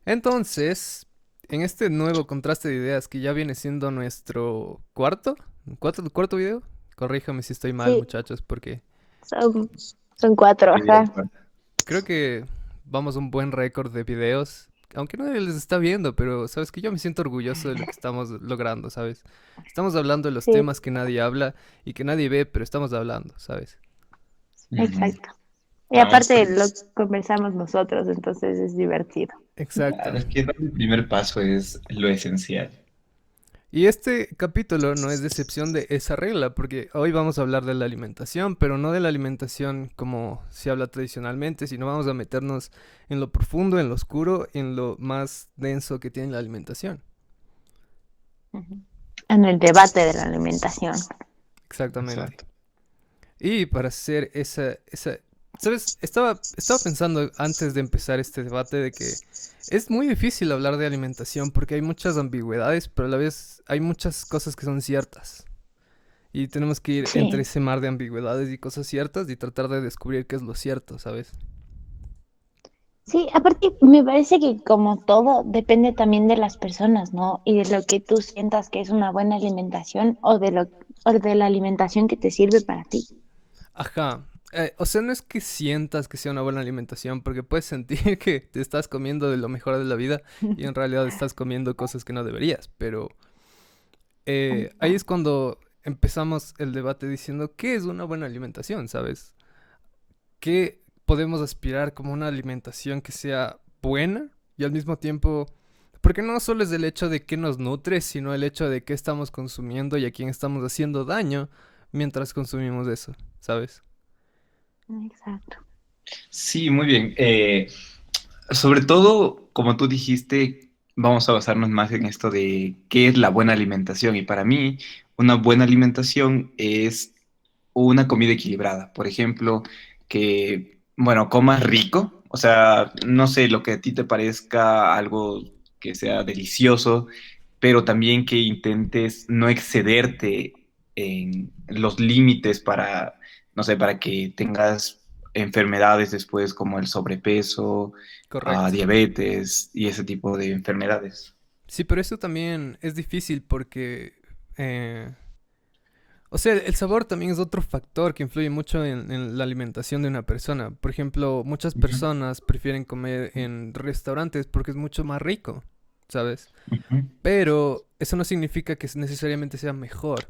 Entonces, en este nuevo contraste de ideas que ya viene siendo nuestro cuarto video, corríjame si estoy mal, Sí, muchachos, porque son, son cuatro, Muy bien, ajá. Juan. creo que vamos a un buen récord de videos, aunque nadie les está viendo, pero sabes que yo me siento orgulloso de lo que estamos logrando, ¿sabes? Estamos hablando de los Sí, temas que nadie habla y que nadie ve, pero estamos hablando, ¿sabes? Ujú. exacto. Y No, aparte lo conversamos nosotros, entonces es divertido. Exacto. claro, es que dar el primer paso es lo esencial. Y este capítulo no es de excepción de esa regla, porque hoy vamos a hablar de la alimentación, pero no de la alimentación como se habla tradicionalmente, sino vamos a meternos en lo profundo, en lo oscuro, en lo más denso que tiene la alimentación. Ujú. En el debate de la alimentación. Exactamente. Exacto. Y para hacer ¿sabes? Estaba pensando antes de empezar este debate de que es muy difícil hablar de alimentación porque hay muchas ambigüedades, pero a la vez hay muchas cosas que son ciertas. Y tenemos que ir entre Sí. ese mar de ambigüedades y cosas ciertas y tratar de descubrir qué es lo cierto, ¿sabes? Sí, aparte me parece que como todo depende también de las personas, ¿no? Y de lo que tú sientas que es una buena alimentación o de la alimentación que te sirve para ti. Ajá. O sea, no es que sientas que sea una buena alimentación, porque puedes sentir que te estás comiendo de lo mejor de la vida y en realidad estás comiendo cosas que no deberías, pero ahí es cuando empezamos el debate diciendo qué es una buena alimentación, ¿sabes? ¿Qué podemos aspirar como una alimentación que sea buena y al mismo tiempo... Porque no solo es el hecho de qué nos nutre, sino el hecho de qué estamos consumiendo y a quién estamos haciendo daño mientras consumimos eso, ¿sabes? Exacto. Sí, muy bien. Sobre todo, como tú dijiste, vamos a basarnos más en esto de qué es la buena alimentación. Y para mí, una buena alimentación es una comida equilibrada. Por ejemplo, que, bueno, comas rico. O sea, no sé, lo que a ti te parezca algo que sea delicioso, pero también que intentes no excederte en los límites para, no sé, para que tengas enfermedades después como el sobrepeso, Correcto. diabetes y ese tipo de enfermedades. Sí, pero eso también es difícil porque... o sea, el sabor también es otro factor que influye mucho en la alimentación de una persona. Por ejemplo, muchas Ujú, personas prefieren comer en restaurantes porque es mucho más rico, ¿sabes? ujú. Pero eso no significa que necesariamente sea mejor.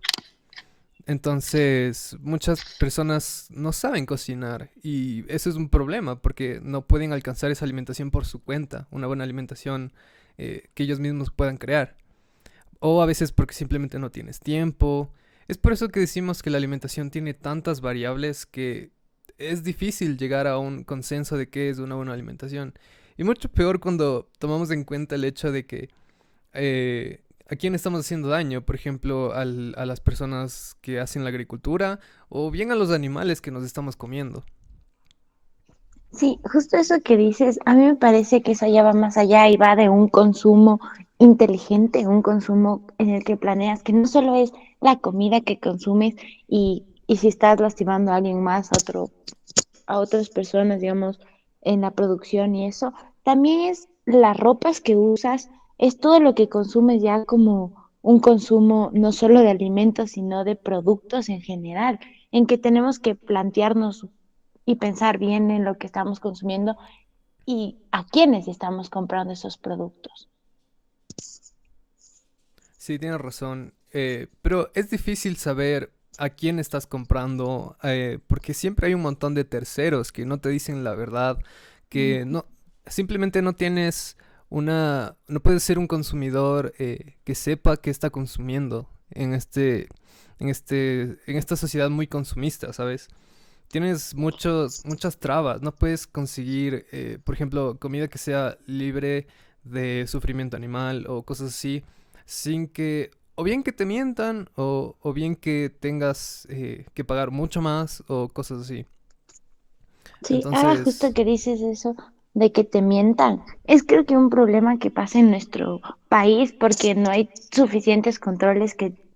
Entonces, muchas personas no saben cocinar y eso es un problema porque no pueden alcanzar esa alimentación por su cuenta, una buena alimentación que ellos mismos puedan crear. O a veces porque simplemente no tienes tiempo. Es por eso que decimos que la alimentación tiene tantas variables que es difícil llegar a un consenso de qué es una buena alimentación. Y mucho peor cuando tomamos en cuenta el hecho de que a quién estamos haciendo daño, por ejemplo, a las personas que hacen la agricultura o bien a los animales que nos estamos comiendo. Sí, justo eso que dices, a mí me parece que eso ya va más allá y va de un consumo inteligente, un consumo en el que planeas que no solo es la comida que consumes y si estás lastimando a alguien más, a otras personas, digamos, en la producción y eso, también es las ropas que usas, es todo lo que consumes ya como un consumo no solo de alimentos, sino de productos en general, en que tenemos que plantearnos y pensar bien en lo que estamos consumiendo y a quiénes estamos comprando esos productos. Sí, tienes razón. Pero es difícil saber a quién estás comprando, porque siempre hay un montón de terceros que no te dicen la verdad, que Ujú. no, simplemente no tienes no puedes ser un consumidor que sepa qué está consumiendo en esta sociedad muy consumista, ¿sabes? Tienes muchas trabas, no puedes conseguir, por ejemplo, comida que sea libre de sufrimiento animal o cosas así, sin que, o bien que te mientan, o bien que tengas que pagar mucho más, o cosas así. Sí, ahora justo Entonces, que dices eso de que te mientan, es creo que un problema que pasa en nuestro país porque no hay suficientes controles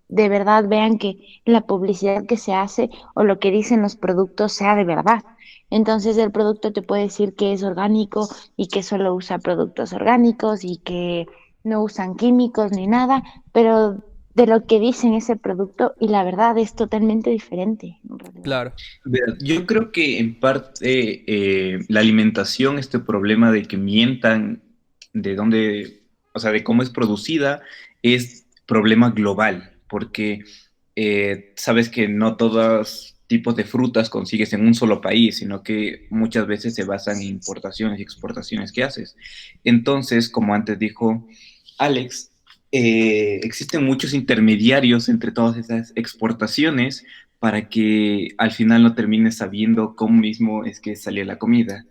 de verdad vean que la publicidad que se hace o lo que dicen los productos sea de verdad. Entonces el producto te puede decir que es orgánico y que solo usa productos orgánicos y que no usan químicos ni nada, pero de lo que dicen ese producto y la verdad es totalmente diferente, en realidad. Claro, Verás, yo creo que en parte la alimentación, este problema de que mientan de dónde, o sea, de cómo es producida, es problema global, porque sabes que no todos tipos de frutas consigues en un solo país, sino que muchas veces se basan en importaciones y exportaciones que haces. Entonces, como antes dijo Alex, existen muchos intermediarios entre todas esas exportaciones para que al final no termines sabiendo cómo mismo es que salió la comida,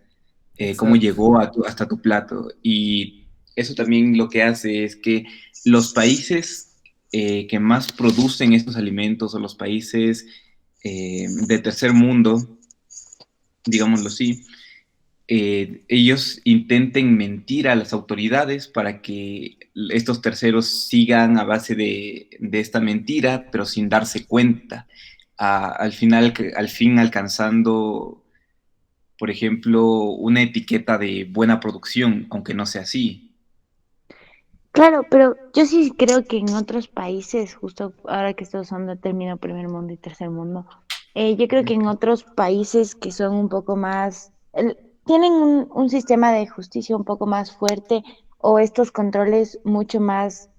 cómo exacto. llegó hasta tu plato. Y eso también lo que hace es que los países que más producen estos alimentos o los países de tercer mundo, digámoslo así, ellos intenten mentir a las autoridades para que estos terceros sigan a base de esta mentira, pero sin darse cuenta. Al final, al fin alcanzando, por ejemplo, una etiqueta de buena producción, aunque no sea así. Claro, pero yo sí creo que en otros países, justo ahora que estoy usando el término primer mundo y tercer mundo, yo creo que en otros países que son un poco más, tienen un sistema de justicia un poco más fuerte o estos controles mucho más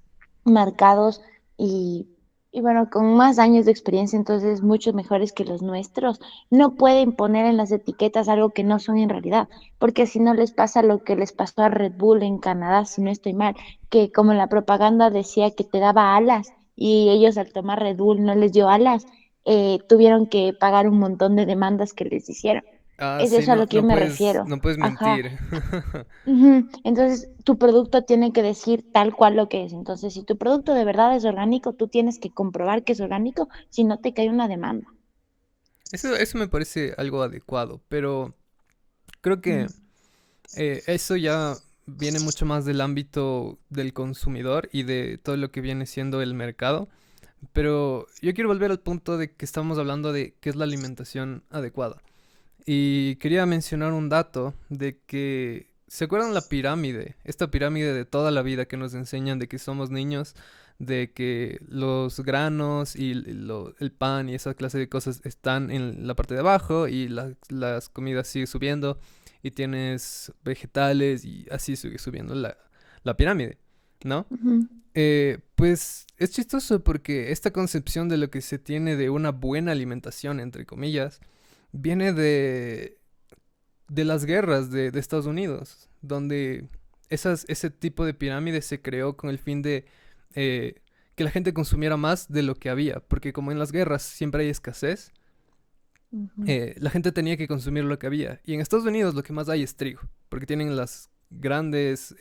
marcados y, y bueno, con más años de experiencia, entonces mucho mejores que los nuestros, no pueden poner en las etiquetas algo que no son en realidad, porque si no les pasa lo que les pasó a Red Bull en Canadá, si no estoy mal, que como en la propaganda decía que te daba alas y ellos al tomar Red Bull no les dio alas, tuvieron que pagar un montón de demandas que les hicieron. Ah, Es sí, eso a no, lo que yo me refiero. no puedes Ajá. mentir. Ujú. Entonces, tu producto tiene que decir tal cual lo que es. Entonces, si tu producto de verdad es orgánico, tú tienes que comprobar que es orgánico, si no te cae una demanda. Eso me parece algo adecuado, pero creo Mm. que eso ya viene mucho más del ámbito del consumidor y de todo lo que viene siendo el mercado. Pero yo quiero volver al punto de que estamos hablando de qué es la alimentación adecuada. Y quería mencionar un dato de que, ¿se acuerdan la pirámide? Esta pirámide de toda la vida que nos enseñan de que somos niños, de que los granos y el pan y esa clase de cosas están en la parte de abajo y las comidas siguen subiendo y tienes vegetales y así sigue subiendo la pirámide, ¿no? Ujú. Pues es chistoso porque esta concepción de lo que se tiene de una buena alimentación, entre comillas, viene de las guerras de Estados Unidos, donde ese tipo de pirámide se creó con el fin de eh, que la gente consumiera más de lo que había, porque como en las guerras siempre hay escasez, Ujú. la gente tenía que consumir lo que había. Y en Estados Unidos lo que más hay es trigo, porque tienen las grandes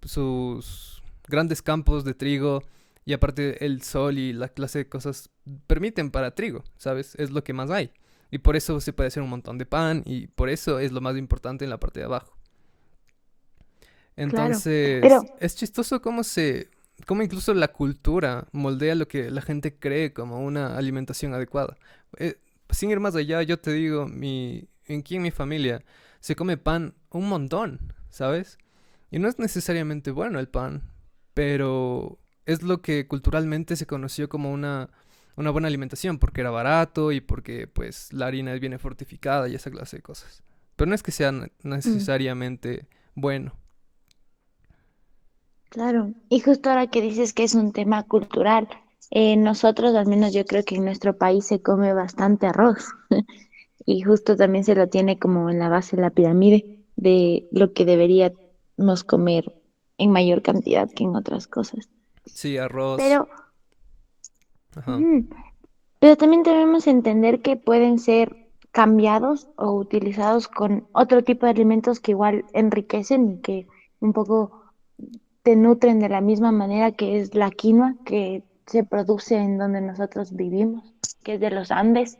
sus grandes campos de trigo y aparte el sol y la clase de cosas permiten para trigo, ¿sabes? Es lo que más hay. Y por eso se puede hacer un montón de pan y por eso es lo más importante en la parte de abajo. Claro, pero Entonces, es chistoso cómo incluso la cultura moldea lo que la gente cree como una alimentación adecuada. Eh, Sin ir más allá, yo te digo, aquí en mi familia se come pan un montón, ¿sabes? Y no es necesariamente bueno el pan, pero es lo que culturalmente se conoció como una buena alimentación, porque era barato y porque pues la harina viene fortificada y esa clase de cosas. Pero no es que sea mm, necesariamente bueno. claro, y justo ahora que dices que es un tema cultural, nosotros, al menos yo creo que en nuestro país se come bastante arroz y justo también se lo tiene como en la base de la pirámide de lo que deberíamos comer en mayor cantidad que en otras cosas. Sí, arroz. Pero, Ajá. ujú, pero también debemos entender que pueden ser cambiados o utilizados con otro tipo de alimentos que igual enriquecen y que un poco te nutren de la misma manera que es la quinoa que se produce en donde nosotros vivimos, que es de los Andes,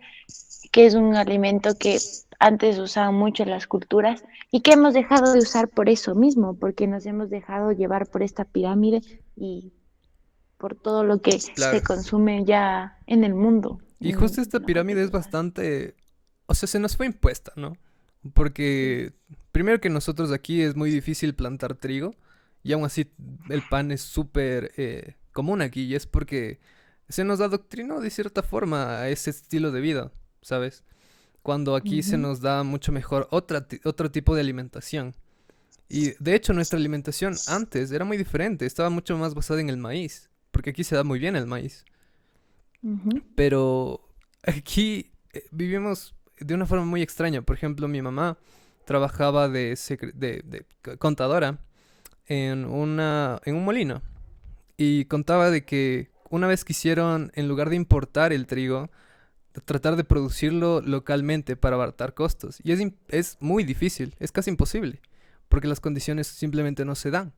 que es un alimento que antes usaban mucho las culturas y que hemos dejado de usar por eso mismo, porque nos hemos dejado llevar por esta pirámide y por todo lo que se Claro. consume ya en el mundo, Y justo esta en la parte pirámide es global. bastante, o sea, se nos fue impuesta, ¿no? Porque primero que nosotros aquí es muy difícil plantar trigo y aún así el pan es súper común aquí y es porque se nos adoctrinó de cierta forma a ese estilo de vida, ¿sabes? Cuando aquí se Ujú, nos da mucho mejor otro tipo de alimentación. Y de hecho nuestra alimentación antes era muy diferente, estaba mucho más basada en el maíz, porque aquí se da muy bien el maíz. ujú, Pero aquí vivimos de una forma muy extraña. Por ejemplo, mi mamá trabajaba de contadora en un molino y contaba de que una vez quisieron, en lugar de importar el trigo, tratar de producirlo localmente para abaratar costos. Y es muy difícil, es casi imposible, porque las condiciones simplemente no se dan.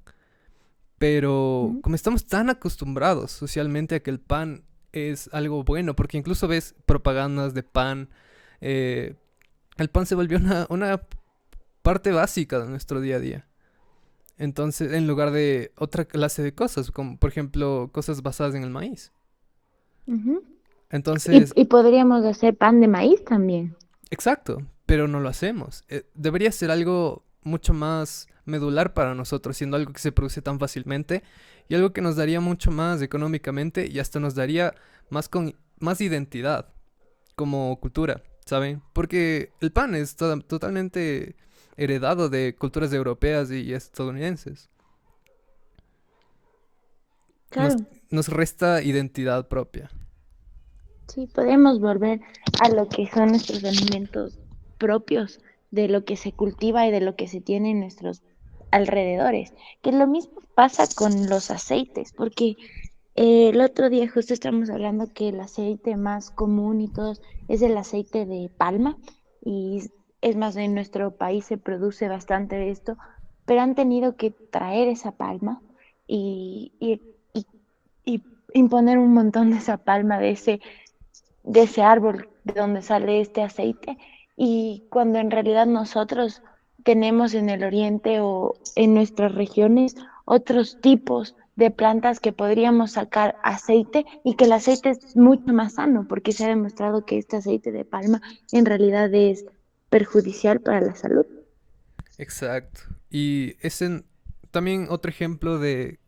Pero ujú. como estamos tan acostumbrados socialmente a que el pan es algo bueno, porque incluso ves propagandas de pan, eh, el pan se volvió una parte básica de nuestro día a día. Entonces, en lugar de otra clase de cosas, como por ejemplo cosas basadas en el maíz. Ujú. Entonces, Y podríamos hacer pan de maíz también. exacto, pero no lo hacemos. Debería ser algo mucho más medular para nosotros, siendo algo que se produce tan fácilmente y algo que nos daría mucho más económicamente y hasta nos daría más identidad como cultura, ¿saben? Porque el pan es totalmente heredado de culturas europeas y estadounidenses. Nos, Claro, nos resta identidad propia. sí, podemos volver a lo que son nuestros alimentos propios, de lo que se cultiva y de lo que se tiene en nuestros alrededores. Que lo mismo pasa con los aceites, porque el otro día justo estamos hablando que el aceite más común y todos es el aceite de palma y es más, en nuestro país se produce bastante de esto, pero han tenido que traer esa palma y, y, y, y imponer un montón de esa palma de ese árbol de donde sale este aceite y cuando en realidad nosotros tenemos en el oriente o en nuestras regiones otros tipos de plantas que podríamos sacar aceite y que el aceite es mucho más sano porque se ha demostrado que este aceite de palma en realidad es perjudicial para la salud. Exacto. Y también otro ejemplo de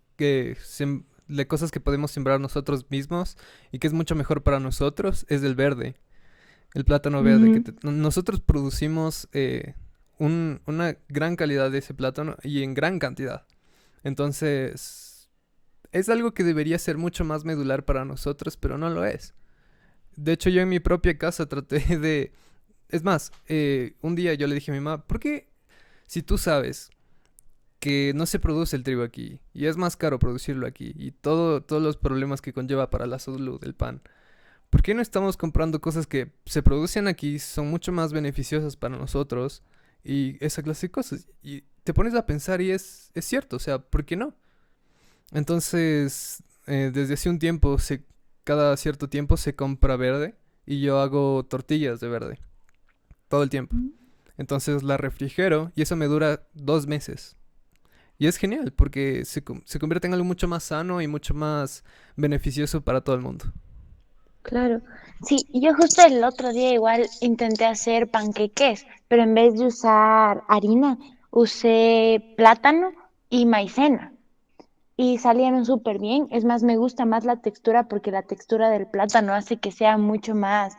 cosas que podemos sembrar nosotros mismos y que es mucho mejor para nosotros es el verde, el plátano verde. Ujú. Nosotros producimos una gran calidad de ese plátano y en gran cantidad. Entonces, es algo que debería ser mucho más medular para nosotros, pero no lo es. De hecho, yo en mi propia casa traté de... Es más, un día yo le dije a mi mamá, ¿por qué si tú sabes que no se produce el trigo aquí y es más caro producirlo aquí y todos los problemas que conlleva para la salud del pan? ¿Por qué no estamos comprando cosas que se producen aquí, son mucho más beneficiosas para nosotros y esa clase de cosas? Y te pones a pensar y es cierto, o sea, ¿por qué no? Entonces, desde hace un tiempo, cada cierto tiempo se compra verde y yo hago tortillas de verde todo el tiempo. Entonces la refrigero y eso me dura 2 meses. Y es genial porque se convierte en algo mucho más sano y mucho más beneficioso para todo el mundo. Claro, sí, yo justo el otro día igual intenté hacer panqueques, pero en vez de usar harina, usé plátano y maicena y salieron súper bien. Es más, me gusta más la textura porque la textura del plátano hace que sean mucho más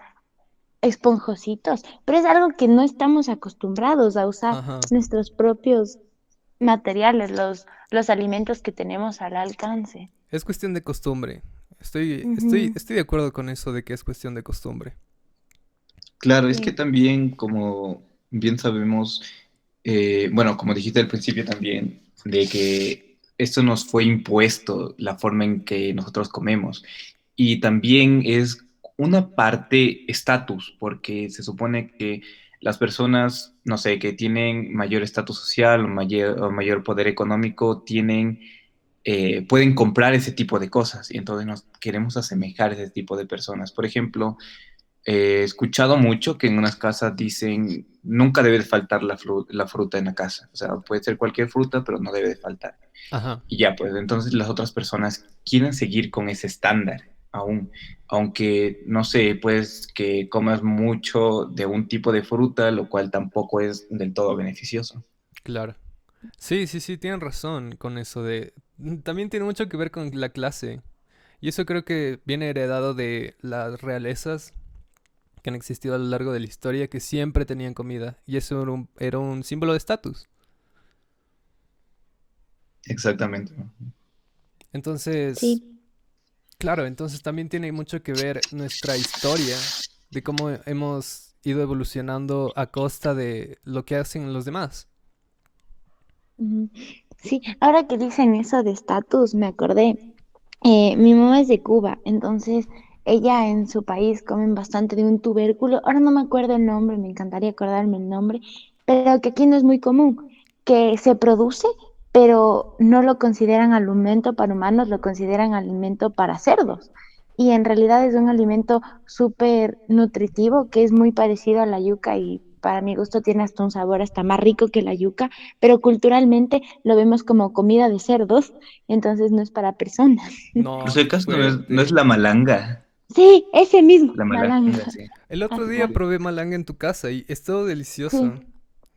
esponjositos, pero es algo que no estamos acostumbrados a usar Ajá. nuestros propios materiales, los alimentos que tenemos al alcance. Es cuestión de costumbre. Ujú, Estoy de acuerdo con eso de que es cuestión de costumbre. Claro, es que sí. también, como bien sabemos, bueno, como dijiste al principio también, de que esto nos fue impuesto, la forma en que nosotros comemos. Y también es una parte estatus, porque se supone que las personas, no sé, que tienen mayor estatus social o mayor poder económico, pueden comprar ese tipo de cosas y entonces nos queremos asemejar a ese tipo de personas. Por ejemplo, he escuchado mucho que en unas casas dicen nunca debe de faltar la fruta en la casa. O sea, puede ser cualquier fruta, pero no debe de faltar. Ajá. Y ya, pues entonces las otras personas quieren seguir con ese estándar aún, aunque, no sé, pues que comas mucho de un tipo de fruta, lo cual tampoco es del todo beneficioso. Claro. Sí, sí, sí, tienen razón con eso de... También tiene mucho que ver con la clase. Y eso creo que viene heredado de las realezas que han existido a lo largo de la historia, que siempre tenían comida. Y eso era un símbolo de estatus. Exactamente, ¿no? Entonces, Sí. claro, entonces también tiene mucho que ver nuestra historia, de cómo hemos ido evolucionando a costa de lo que hacen los demás. Ujú. Sí, ahora que dicen eso de estatus, me acordé. Mi mamá es de Cuba, entonces ella en su país comen bastante de un tubérculo. Ahora no me acuerdo el nombre, me encantaría acordarme el nombre, pero que aquí no es muy común, que se produce, pero no lo consideran alimento para humanos, lo consideran alimento para cerdos. Y en realidad es un alimento súper nutritivo que es muy parecido a la yuca y para mi gusto tiene hasta un sabor hasta más rico que la yuca, pero culturalmente lo vemos como comida de cerdos, entonces no es para personas. Por No, si qué acaso no es fuerte. la malanga. Sí, ese mismo, La malanga, malanga. sí. El otro día Ajá. probé malanga en tu casa y es todo delicioso. Sí,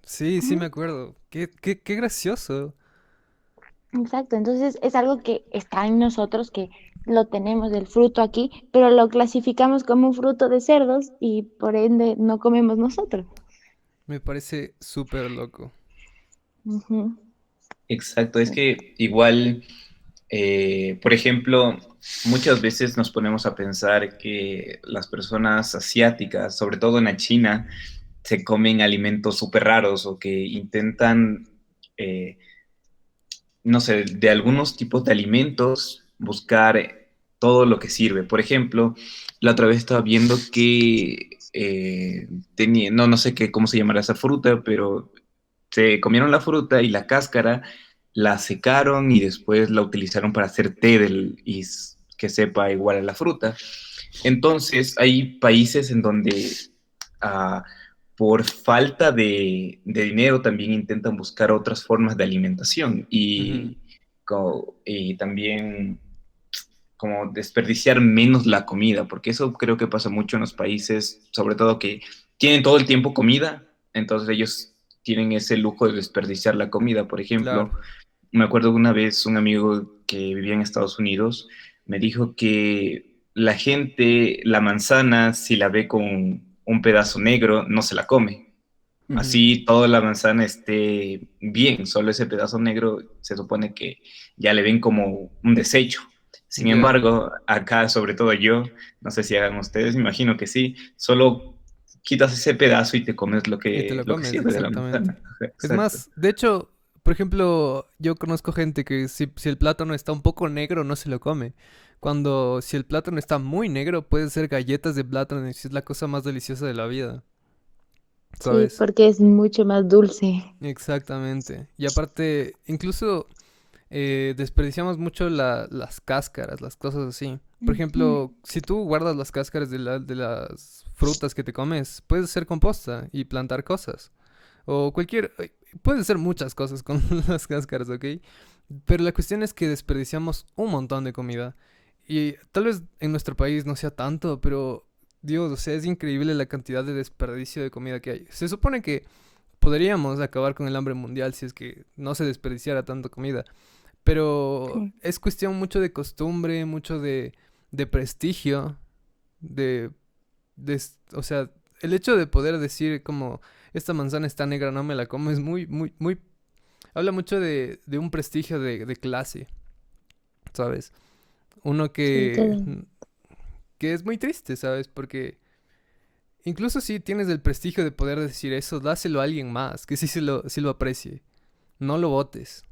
Sí, sí me ujú, acuerdo. Qué gracioso. exacto. Entonces es algo que está en nosotros, que lo tenemos del fruto aquí, pero lo clasificamos como un fruto de cerdos y por ende no comemos nosotros. Me parece súper loco. Ujú. Exacto, es que igual, por ejemplo, muchas veces nos ponemos a pensar que las personas asiáticas, sobre todo en la China, se comen alimentos súper raros o que intentan, eh, no sé, de algunos tipos de alimentos buscar todo lo que sirve. Por ejemplo, la otra vez estaba viendo que tenía, no sé qué, cómo se llamará esa fruta, pero se comieron la fruta y la cáscara, la secaron y después la utilizaron para hacer té que sepa igual a la fruta. Entonces, hay países en donde ah, por falta de dinero también intentan buscar otras formas de alimentación Ujú. y también como desperdiciar menos la comida, porque eso creo que pasa mucho en los países, sobre todo que tienen todo el tiempo comida, entonces ellos tienen ese lujo de desperdiciar la comida. Por Claro. ejemplo, me acuerdo una vez un amigo que vivía en Estados Unidos me dijo que la gente, la manzana, si la ve con un pedazo negro, no se la come. Ujú. Así toda la manzana esté bien, solo ese pedazo negro se supone que ya le ven como un desecho. Sin Ya. embargo, acá, sobre todo yo, no sé si hagan ustedes, me imagino que sí, solo quitas ese pedazo y te comes lo Y te lo lo que comes, sirve de la exactamente. manzana. Ajá, Es exacto. más, de hecho, por ejemplo, yo conozco gente que si el plátano está un poco negro, no se lo come. Cuando si el plátano está muy negro, puede ser galletas de plátano y es la cosa más deliciosa de la vida, Sí, ¿sabes? porque es mucho más dulce. Exactamente. Y aparte, incluso desperdiciamos mucho las cáscaras, las cosas así. Por Ujú. ejemplo, si tú guardas las cáscaras de las frutas que te comes, puedes hacer composta y plantar cosas. O cualquier... Puedes hacer muchas cosas con las cáscaras, ¿ok? Pero la cuestión es que desperdiciamos un montón de comida. Y tal vez en nuestro país no sea tanto, pero Dios, o sea, es increíble la cantidad de desperdicio de comida que hay. Se supone que podríamos acabar con el hambre mundial si es que no se desperdiciara tanta comida. Pero Sí. es cuestión mucho de costumbre, mucho de prestigio, de, o sea, el hecho de poder decir como esta manzana está negra, no me la como, es muy, habla mucho de un prestigio de clase, ¿sabes? Uno Sí, todo. que es muy triste, ¿sabes? Porque incluso si tienes el prestigio de poder decir eso, dáselo a alguien más, que sí lo aprecie. No lo botes.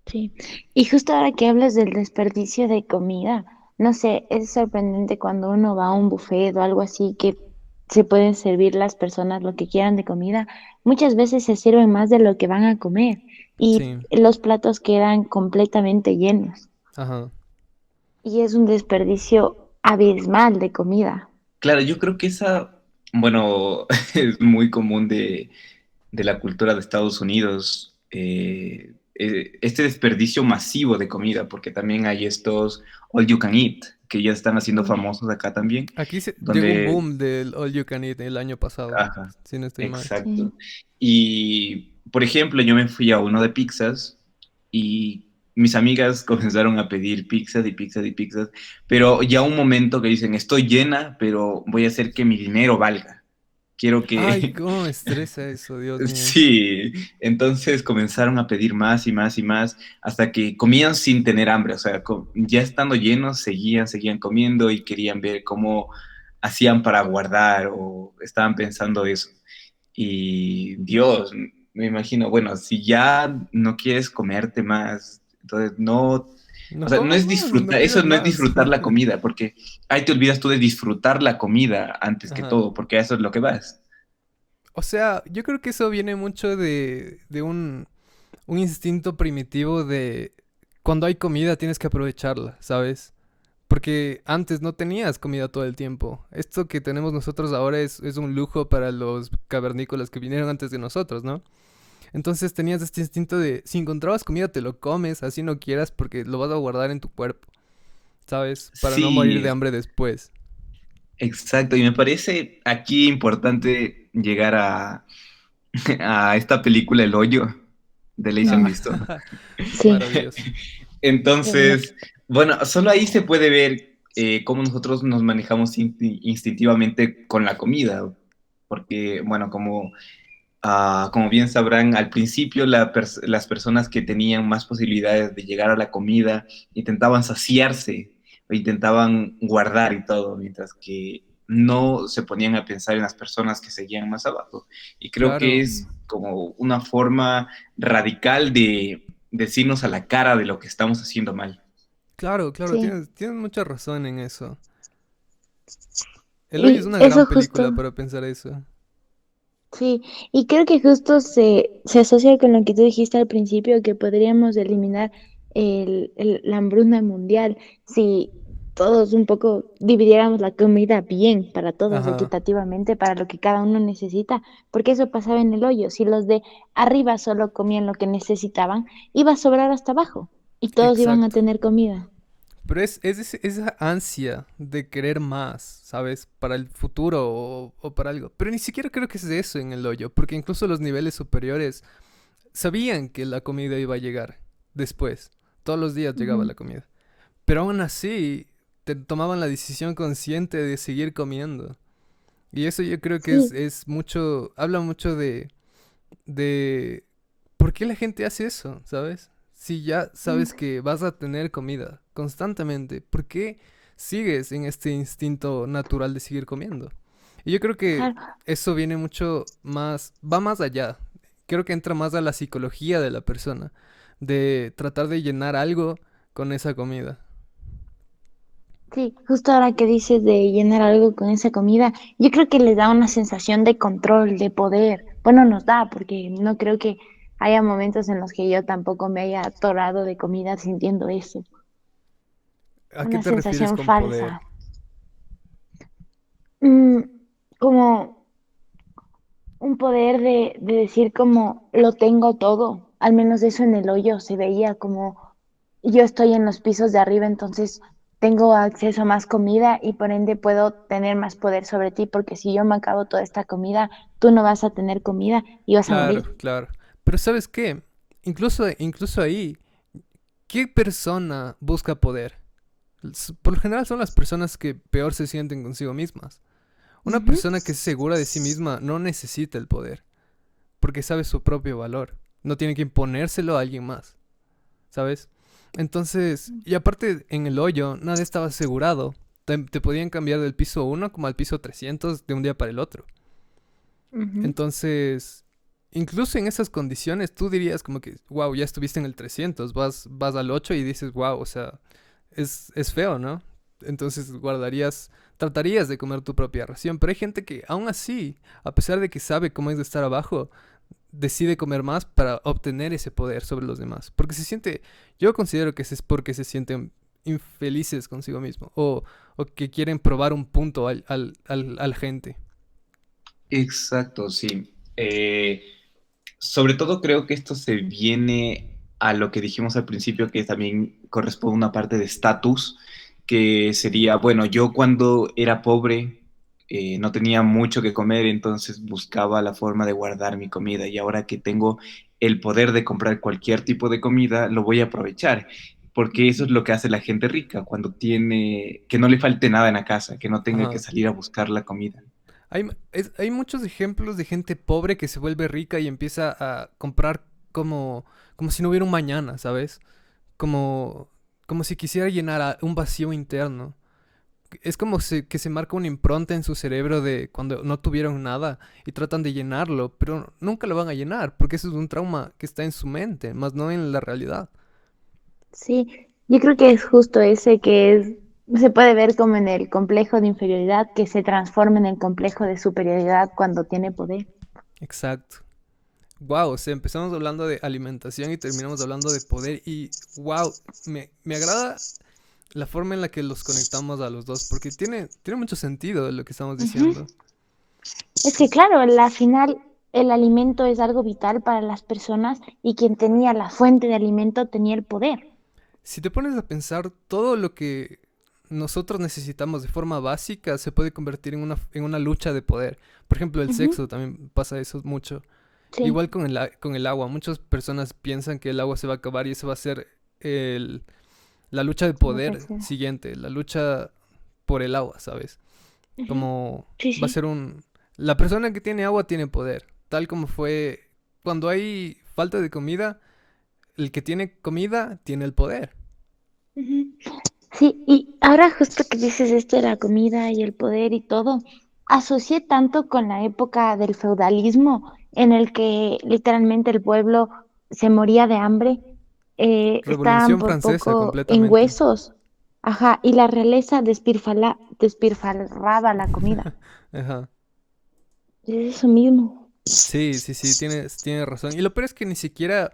Sí, y justo ahora que hablas del desperdicio de comida, no sé, es sorprendente cuando uno va a un buffet o algo así que se pueden servir las personas lo que quieran de comida. Muchas veces se sirven más de lo que van a comer y Sí, los platos quedan completamente llenos. ajá. Y es un desperdicio abismal de comida. Claro, yo creo que esa bueno, es muy común de la cultura de Estados Unidos, este desperdicio masivo de comida, porque también hay estos all you can eat, que ya están haciendo Sí, famosos acá también, Aquí llegó un donde, boom del All You Can Eat el año pasado, ajá, si no estoy mal. sí. exacto. Y, por ejemplo, yo me fui a uno de pizzas y mis amigas comenzaron a pedir pizzas y pizzas y pizzas, pero ya un momento que dicen, estoy llena, pero voy a hacer que mi dinero valga. Quiero Ay, que, cómo me estresa eso, Dios mío. sí, entonces comenzaron a pedir más y más y más hasta que comían sin tener hambre, o sea, ya estando llenos, seguían comiendo y querían ver cómo hacían para guardar o estaban pensando eso. Y Dios, me imagino, bueno, si ya no quieres comerte más, entonces no, o No sea, no comas es más, no disfrutar, eso pidas no es más. disfrutar la comida, porque ahí te olvidas tú de disfrutar la comida antes que Ajá. todo, porque a eso es lo que vas. O sea, yo creo que eso viene mucho de un instinto primitivo de cuando hay comida tienes que aprovecharla, ¿sabes? Porque antes no tenías comida todo el tiempo. Esto que tenemos nosotros ahora es un lujo para los cavernícolas que vinieron antes de nosotros, ¿no? Entonces tenías este instinto de si encontrabas comida te lo comes, así no quieras porque lo vas a guardar en tu cuerpo, ¿sabes? Para no morir de Sí, hambre después. exacto, y me parece aquí importante llegar a esta película El Hoyo, de ley se han Ah, visto. Sí, maravilloso. qué buena. Entonces, bueno, solo ahí se puede ver cómo nosotros nos manejamos instintivamente con la comida, porque, bueno, como bien sabrán, al principio las personas que tenían más posibilidades de llegar a la comida intentaban saciarse o intentaban guardar y todo, mientras que no se ponían a pensar en las personas que seguían más abajo. Y creo que Claro, es como una forma radical de decirnos a la cara de lo que estamos haciendo mal. claro, Sí. tienes mucha razón en eso. El hoyo es Y una gran eso película justo, para pensar eso. sí. Y creo que justo se asocia con lo que tú dijiste al principio, que podríamos eliminar la hambruna mundial si todos un poco dividiéramos la comida bien para todos, Ajá, equitativamente, para lo que cada uno necesita, porque eso pasaba en el hoyo. Si los de arriba solo comían lo que necesitaban, iba a sobrar hasta abajo y todos iban a exacto. tener comida. Pero esa ansia de querer más, ¿sabes? Para el futuro o para algo. Pero ni siquiera creo que es de eso en el hoyo, porque incluso los niveles superiores sabían que la comida iba a llegar después. Todos los días llegaba Ujú. la comida. Pero aún así, tomaban la decisión consciente de seguir comiendo. Y eso yo creo que Sí, es mucho, habla mucho de por qué la gente hace eso, ¿sabes? Si ya mm, sabes que vas a tener comida constantemente, ¿por qué sigues en este instinto natural de seguir comiendo? Y yo creo que claro. eso viene mucho más, va más allá. Creo que entra más a la psicología de la persona, de tratar de llenar algo con esa comida. Sí, justo ahora que dices de llenar algo con esa comida, yo creo que les da una sensación de control, de poder. Bueno, nos da, porque no creo que haya momentos en los que yo tampoco me haya atorado de comida sintiendo eso. ¿A qué Una te refieres sensación con poder? falsa. Mm, como un poder de decir como lo tengo todo. Al menos eso en el hoyo se veía como yo estoy en los pisos de arriba, entonces tengo acceso a más comida y por ende puedo tener más poder sobre ti, porque si yo me acabo toda esta comida, tú no vas a tener comida y vas a Claro, morir. claro. Pero ¿sabes qué? Incluso ahí, ¿qué persona busca poder? Por lo general son las personas que peor se sienten consigo mismas. Una Ujú. persona que es segura de sí misma no necesita el poder, porque sabe su propio valor. No tiene que imponérselo a alguien más, ¿sabes? Entonces, y aparte en el hoyo, nada estaba asegurado. Te podían cambiar del piso 1 como al piso 300 de un día para el otro. Ujú. Entonces, incluso en esas condiciones, tú dirías como que, wow, ya estuviste en el 300, vas al 8 y dices, wow, o sea, es feo, ¿no? Entonces tratarías de comer tu propia ración, pero hay gente que aún así, a pesar de que sabe cómo es de estar abajo, decide comer más para obtener ese poder sobre los demás. Porque yo considero que es porque se sienten infelices consigo mismo o que quieren probar un punto a la gente. Exacto, sí. Sobre todo creo que esto se viene a lo que dijimos al principio, que también corresponde a una parte de estatus, que sería, bueno, yo cuando era pobre no tenía mucho que comer, entonces buscaba la forma de guardar mi comida y ahora que tengo el poder de comprar cualquier tipo de comida, lo voy a aprovechar, porque eso es lo que hace la gente rica, cuando tiene, que no le falte nada en la casa, que no tenga que Ajá. salir a buscar la comida. Hay muchos ejemplos de gente pobre que se vuelve rica y empieza a comprar como si no hubiera un mañana, ¿sabes? Como, como si quisiera llenar un vacío interno. Es como que se marca una impronta en su cerebro de cuando no tuvieron nada y tratan de llenarlo, pero nunca lo van a llenar porque eso es un trauma que está en su mente, más no en la realidad. Sí, yo creo que es justo ese se puede ver como en el complejo de inferioridad que se transforma en el complejo de superioridad cuando tiene poder. Exacto. Wow, o sea, empezamos hablando de alimentación y terminamos hablando de poder y wow, me agrada la forma en la que los conectamos a los dos, porque tiene mucho sentido lo que estamos Ujú. diciendo. Es que claro, al final el alimento es algo vital para las personas y quien tenía la fuente de alimento tenía el poder. Si te pones a pensar, todo lo que nosotros necesitamos de forma básica se puede convertir en una lucha de poder. Por ejemplo, el Ujú. sexo también pasa eso mucho. Sí, Igual con con el agua. Muchas personas piensan que el agua se va a acabar y eso va a ser el, la lucha de lo que poder sea. siguiente, la lucha por el agua, ¿sabes? Ujú. Como Sí, va a sí. ser un... La persona que tiene agua tiene poder, tal como fue cuando hay falta de comida, el que tiene comida tiene el poder. Ujú. Sí, y ahora justo que dices esto de la comida y el poder y todo, asocié tanto con la época del feudalismo en el que literalmente el pueblo se moría de hambre, estaban Revolución por Francesa poco en completamente. huesos, ajá, y la realeza despilfarraba la comida. Ajá. Es eso mismo. Sí, sí, sí, tienes razón. Y lo peor es que ni siquiera,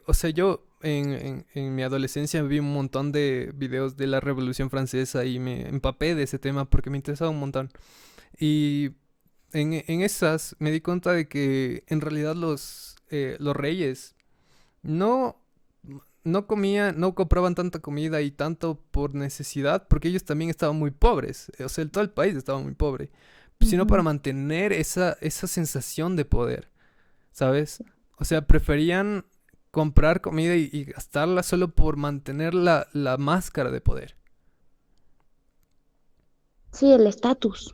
o sea, yo en mi adolescencia vi un montón de videos de la Revolución Francesa y me empapé de ese tema porque me interesaba un montón. Y en esas me di cuenta de que en realidad los reyes no, no comían, no compraban tanta comida y tanto por necesidad, porque ellos también estaban muy pobres. O sea, todo el país estaba muy pobre. Sino para Ujú. mantener esa sensación de poder, ¿sabes? O sea, preferían comprar comida y gastarla solo por mantener la máscara de poder. Sí, el estatus.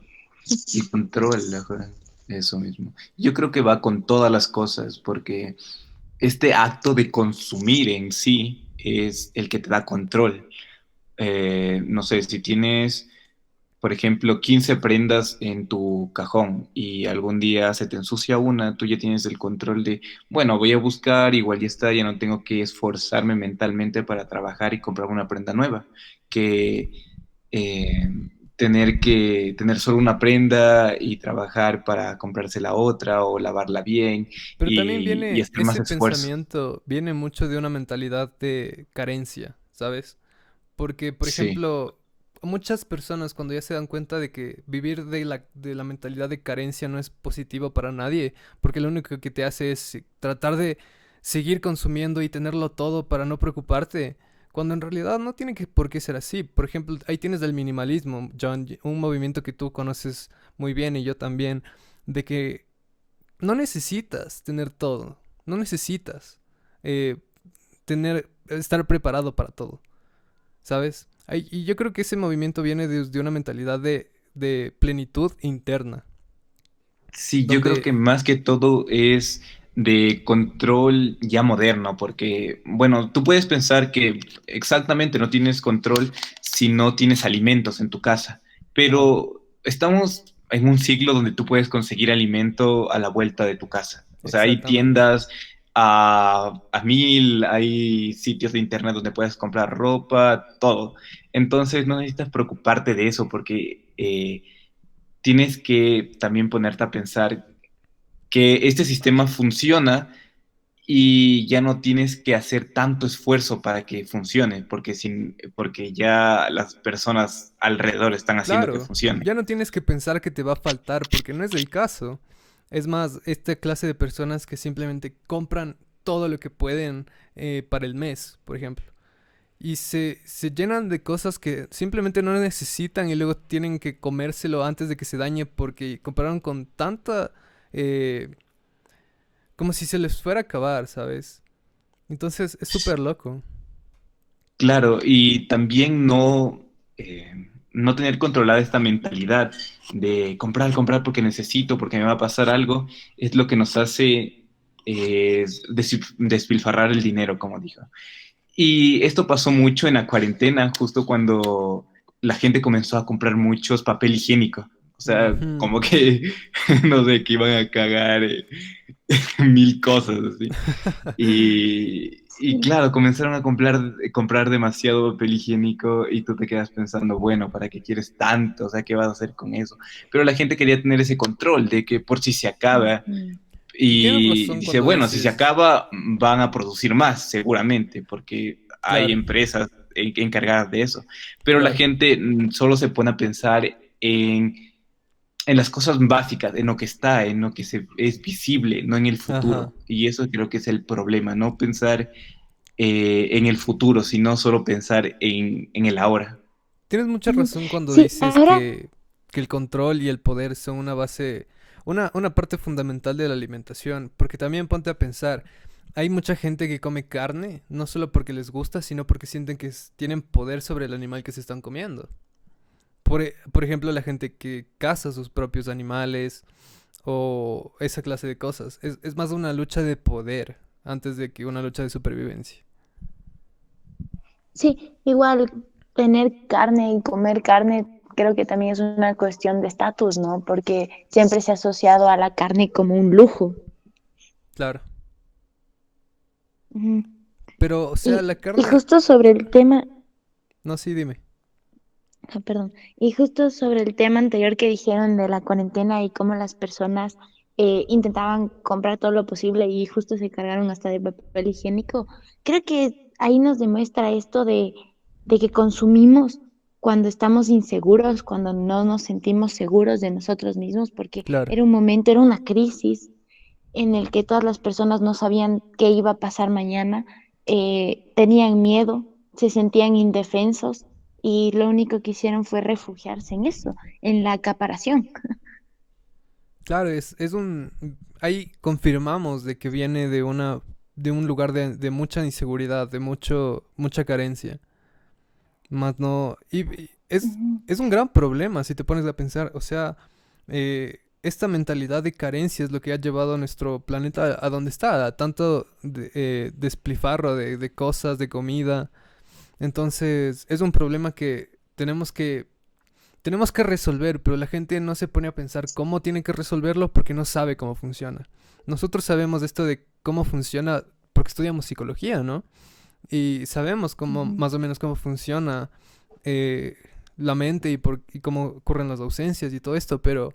Y control, ajá, eso mismo. Yo creo que va con todas las cosas, porque este acto de consumir en sí es el que te da control. No sé, si tienes, por ejemplo, 15 prendas en tu cajón y algún día se te ensucia una, tú ya tienes el control de, bueno, voy a buscar, igual ya está, ya no tengo que esforzarme mentalmente para trabajar y comprar una prenda nueva, que eh, tener que tener solo una prenda y trabajar para comprarse la otra o lavarla bien Pero también y viene, hacer más ese esfuerzo. pensamiento viene mucho de una mentalidad de carencia, ¿sabes? Porque, por Sí, ejemplo, muchas personas cuando ya se dan cuenta de que vivir de la mentalidad de carencia no es positivo para nadie, porque lo único que te hace es tratar de seguir consumiendo y tenerlo todo para no preocuparte, cuando en realidad no tiene que por qué ser así. Por ejemplo, ahí tienes el minimalismo, John, un movimiento que tú conoces muy bien y yo también, de que no necesitas tener todo, no necesitas eh, estar preparado para todo. ¿Sabes? Y yo creo que ese movimiento viene de una mentalidad de plenitud interna, sí, yo creo donde que más que todo es de control ya moderno, porque, bueno, tú puedes pensar que exactamente no tienes control si no tienes alimentos en tu casa, ajá, pero estamos en un siglo donde tú puedes conseguir alimento a la vuelta de tu casa. O sea, hay exactamente. tiendas a mil, hay sitios de internet donde puedes comprar ropa, todo. Entonces no necesitas preocuparte de eso porque tienes que también ponerte a pensar que este sistema funciona y ya no tienes que hacer tanto esfuerzo para que funcione, porque ya las personas alrededor están haciendo que Claro, funcione. ya no tienes que pensar que te va a faltar porque no es el caso. Es más, esta clase de personas que simplemente compran todo lo que pueden para el mes, por ejemplo. Y se llenan de cosas que simplemente no necesitan y luego tienen que comérselo antes de que se dañe porque compraron con tanta... eh, como si se les fuera a acabar, ¿sabes? Entonces es súper loco. Claro, y también no tener controlada esta mentalidad de comprar, comprar porque necesito, porque me va a pasar algo, es lo que nos hace despilfarrar el dinero, como dijo. Y esto pasó mucho en la cuarentena, justo cuando la gente comenzó a comprar muchos papel higiénico. O sea, Ujú. como que, no sé, que iban a cagar mil cosas así. Y Sí. claro, comenzaron a comprar demasiado papel higiénico y tú te quedas pensando, bueno, ¿para qué quieres tanto? O sea, ¿qué vas a hacer con eso? Pero la gente quería tener ese control de que por si se acaba, Ujú. Tienes y razón dice, cuando bueno, si se dices, acaba, van a producir más, seguramente, porque hay claro, empresas encargadas de eso. Pero la claro, gente solo se pone a pensar en las cosas básicas, en lo que está, en lo que es visible, no en el ajá. futuro. Y eso creo que es el problema, no pensar en el futuro, sino solo pensar en el ahora. Tienes mucha Ujú. razón cuando Sí, dices ahora, que el control y el poder son una base, una parte fundamental de la alimentación, porque también ponte a pensar, hay mucha gente que come carne, no solo porque les gusta, sino porque sienten que tienen poder sobre el animal que se están comiendo. Por ejemplo, la gente que caza sus propios animales o esa clase de cosas. Es más una lucha de poder antes de que una lucha de supervivencia. sí, igual tener carne y comer carne creo que también es una cuestión de estatus, ¿no? Porque siempre se ha asociado a la carne como un lujo. Claro. Ujú. Pero, o sea, la Y carne... justo sobre el tema, No, sí, dime. perdón, y justo sobre el tema anterior que dijeron de la cuarentena y cómo las personas intentaban comprar todo lo posible y justo se cargaron hasta de papel higiénico, creo que ahí nos demuestra esto de que consumimos cuando estamos inseguros, cuando no nos sentimos seguros de nosotros mismos, porque Claro. era un momento, era una crisis en el que todas las personas no sabían qué iba a pasar mañana, tenían miedo, se sentían indefensos y lo único que hicieron fue refugiarse en eso, en la acaparación. Claro, es un... Ahí confirmamos de que viene de de un lugar de mucha inseguridad, de mucha carencia. Más no... Y Ujú, es un gran problema si te pones a pensar. O sea, esta mentalidad de carencia es lo que ha llevado a nuestro planeta a donde está, a tanto despilfarro de cosas, de comida. Entonces, es un problema que tenemos que resolver, pero la gente no se pone a pensar cómo tiene que resolverlo porque no sabe cómo funciona. Nosotros sabemos esto de cómo funciona porque estudiamos psicología, ¿no? Y sabemos cómo, ujú. más o menos cómo funciona eh, la mente y cómo ocurren las ausencias y todo esto, pero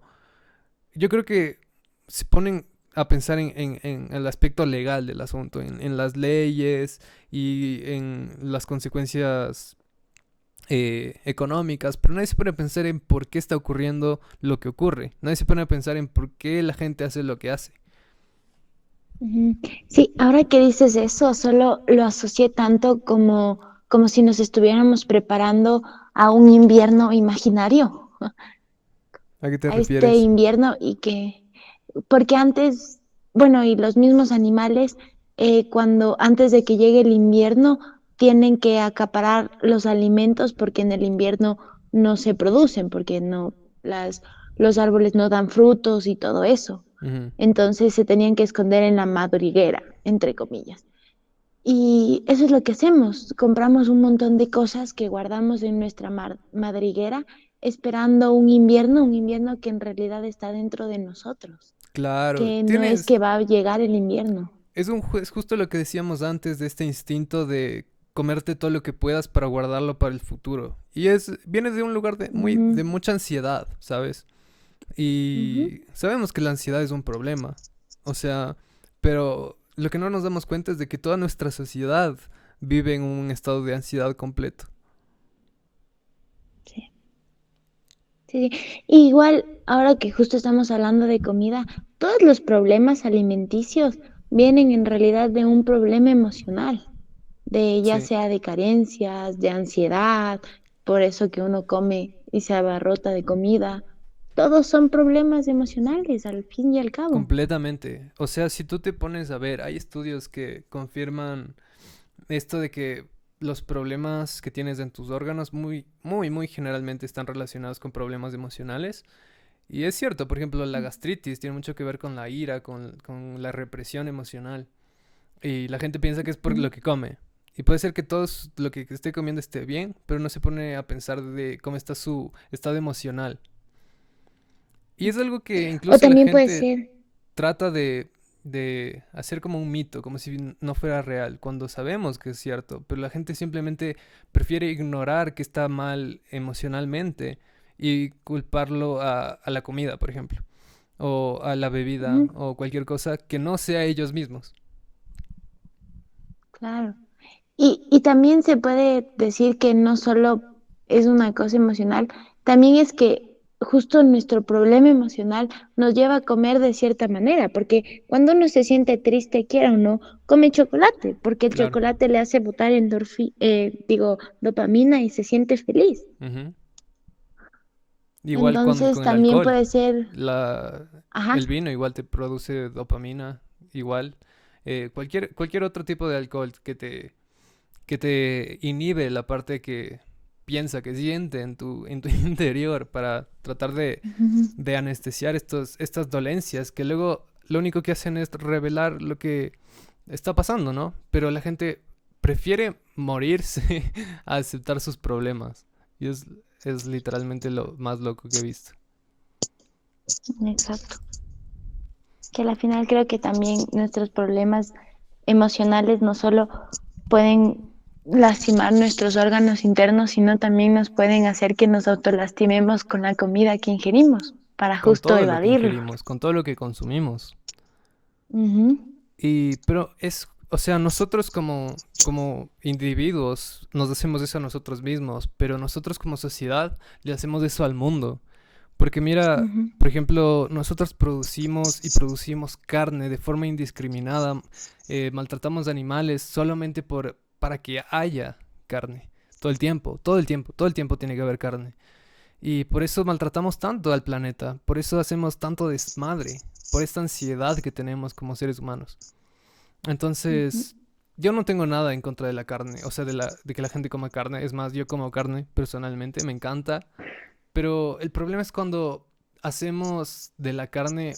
yo creo que se ponen a pensar en el aspecto legal del asunto, en las leyes y en las consecuencias económicas, pero nadie se pone a pensar en por qué está ocurriendo lo que ocurre. Nadie se pone a pensar en por qué la gente hace lo que hace. Ujú. Sí, ahora que dices eso, solo lo asocié tanto como si nos estuviéramos preparando a un invierno imaginario, ¿A qué te a este refieres? invierno y que, porque antes, bueno, y los mismos animales, cuando antes de que llegue el invierno, tienen que acaparar los alimentos porque en el invierno no se producen, porque no, los árboles no dan frutos y todo eso. Ujú. Entonces se tenían que esconder en la madriguera, entre comillas. Y eso es lo que hacemos, compramos un montón de cosas que guardamos en nuestra madriguera esperando un invierno que en realidad está dentro de nosotros, Claro, que no es tienes, que va a llegar el invierno. es justo lo que decíamos antes de este instinto de comerte todo lo que puedas para guardarlo para el futuro. Y viene de un lugar Ujú, de mucha ansiedad, ¿sabes? ujú, Y sabemos que la ansiedad es un problema. O sea, pero lo que no nos damos cuenta es de que toda nuestra sociedad vive en un estado de ansiedad completo. Sí, sí, sí. Igual, ahora que justo estamos hablando de comida, todos los problemas alimenticios vienen en realidad de un problema emocional, de ya Sí, sea de carencias, de ansiedad, por eso que uno come y se abarrota de comida. Todos son problemas emocionales al fin y al cabo. completamente. O sea, si tú te pones a ver, hay estudios que confirman esto de que los problemas que tienes en tus órganos muy generalmente están relacionados con problemas emocionales. Y es cierto, por ejemplo, la gastritis tiene mucho que ver con la ira, con la represión emocional. Y la gente piensa que es por Ujú. lo que come. Y puede ser que todo lo que esté comiendo esté bien, pero no se pone a pensar de cómo está su estado emocional. Y es algo que O incluso la también puede gente ser, trata de hacer como un mito, como si no fuera real, cuando sabemos que es cierto, pero la gente simplemente prefiere ignorar que está mal emocionalmente y culparlo a la comida, por ejemplo, o a la bebida, ujú, o cualquier cosa que no sea ellos mismos. claro. Y también se puede decir que no solo es una cosa emocional, también es que justo nuestro problema emocional nos lleva a comer de cierta manera, porque cuando uno se siente triste, quiera o no, come chocolate, porque el Claro. chocolate le hace botar dopamina y se siente feliz. Ujú. Igual Entonces con el también alcohol. puede ser, La, ajá, el vino igual te produce dopamina, igual. Cualquier otro tipo de alcohol que te inhibe la parte que piensa, que siente en tu interior para tratar ujú, de anestesiar estas dolencias que luego lo único que hacen es revelar lo que está pasando, ¿no? Pero la gente prefiere morirse a aceptar sus problemas. Y es literalmente lo más loco que he visto. exacto. Que al final creo que también nuestros problemas emocionales no solo pueden lastimar nuestros órganos internos, sino también nos pueden hacer que nos autolastimemos con la comida que ingerimos para Con justo todo lo que evadirlo. ingerimos, con todo lo que consumimos. Ujú, Pero o sea, nosotros como individuos nos hacemos eso a nosotros mismos, pero nosotros como sociedad le hacemos eso al mundo. Porque mira, ujú, por ejemplo, nosotros producimos y producimos carne de forma indiscriminada, maltratamos animales solamente para que haya carne. Todo el tiempo tiene que haber carne. Y por eso maltratamos tanto al planeta, por eso hacemos tanto desmadre, por esta ansiedad que tenemos como seres humanos. ujú. Entonces, yo no tengo nada en contra de la carne, o sea, de que la gente coma carne. Es más, yo como carne personalmente, me encanta. Pero el problema es cuando hacemos de la carne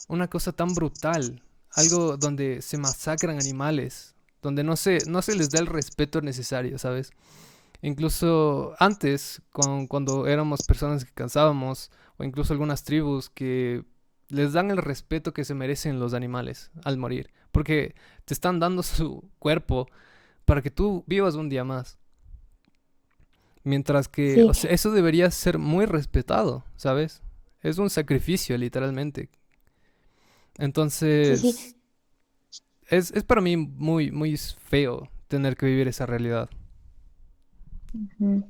una cosa tan brutal, algo donde se masacran animales, donde no se les da el respeto necesario, ¿sabes? Incluso antes, cuando éramos personas que cansábamos, o incluso algunas tribus que les dan el respeto que se merecen los animales al morir, porque te están dando su cuerpo para que tú vivas un día más. Mientras que, Sí, o sea, eso debería ser muy respetado, ¿sabes? Es un sacrificio, literalmente. sí, Entonces, sí. es para mí muy feo tener que vivir esa realidad. Ujú.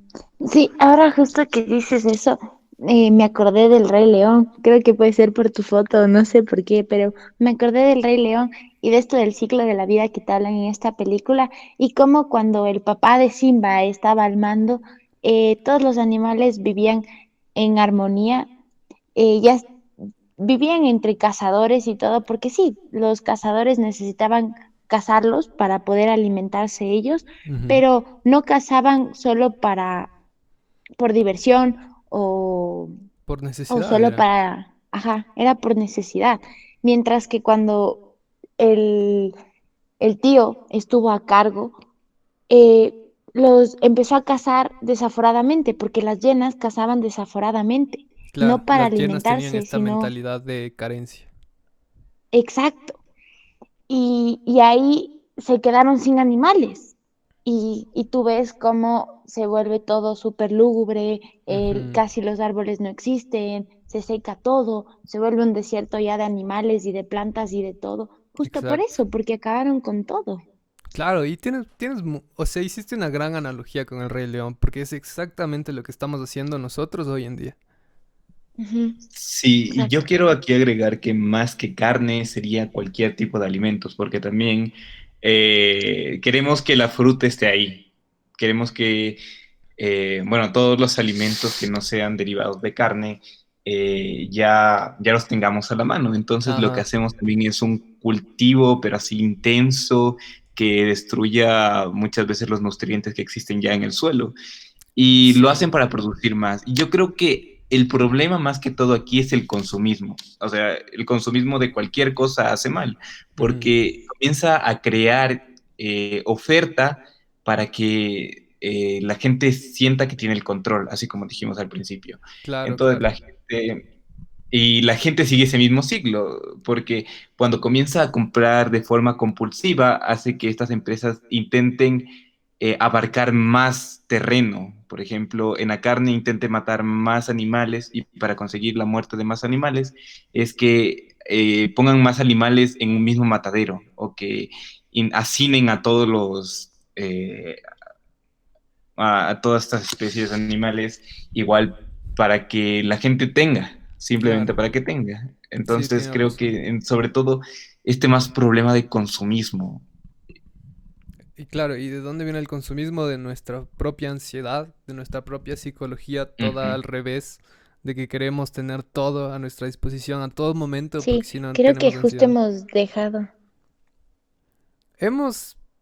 Sí, ahora justo que dices eso, me acordé del Rey León. Creo que puede ser por tu foto, no sé por qué, pero me acordé del Rey León y de esto del ciclo de la vida que te hablan en esta película y cómo cuando el papá de Simba estaba al mando, todos los animales vivían en armonía, ya vivían entre cazadores y todo, porque sí, los cazadores necesitaban cazarlos para poder alimentarse ellos, Ujú. pero no cazaban solo por diversión Por o necesidad solo era. para, ajá, era por necesidad. Mientras que cuando el, el tío estuvo a cargo, los empezó a cazar desaforadamente, porque las llenas cazaban desaforadamente, Claro, no para las llenas tenían alimentarse, esta sino mentalidad de carencia. exacto. Y ahí se quedaron sin animales. Y tú ves cómo se vuelve todo súper lúgubre, Ujú. casi los árboles no existen, se seca todo, se vuelve un desierto ya de animales y de plantas y de todo, justo por Exacto. eso, porque acabaron con todo. Claro, y o sea, hiciste una gran analogía con el Rey León, porque es exactamente lo que estamos haciendo nosotros hoy en día. Ujú, Sí, y yo exacto. quiero aquí agregar que más que carne sería cualquier tipo de alimentos, porque también queremos que la fruta esté ahí. Queremos que, bueno, todos los alimentos que no sean derivados de carne ya los tengamos a la mano. Entonces lo que Ajá. hacemos también es un cultivo, pero así intenso, que destruya muchas veces los nutrientes que existen ya en el suelo y lo hacen Sí. para producir más. Y yo creo que el problema más que todo aquí es el consumismo. O sea, el consumismo de cualquier cosa hace mal, Ujú. porque comienza a crear oferta para que la gente sienta que tiene el control, así como dijimos al principio. Claro, Entonces claro. la gente... Y la gente sigue ese mismo ciclo, porque cuando comienza a comprar de forma compulsiva, hace que estas empresas intenten abarcar más terreno. Por ejemplo, en la carne intente matar más animales y para conseguir la muerte de más animales es que pongan más animales en un mismo matadero o que hacinen a todos a todas estas especies de animales igual para que la gente tenga, simplemente Claro. para que tenga. Sí, Entonces tiene creo razón. que sobre todo este más problema de consumismo. Y claro, ¿y de dónde viene el consumismo? De nuestra propia ansiedad, de nuestra propia psicología, toda Ujú. al revés, de que queremos tener todo a nuestra disposición a todo momento, porque Sí, si no creo que tenemos justo ansiedad. hemos dejado.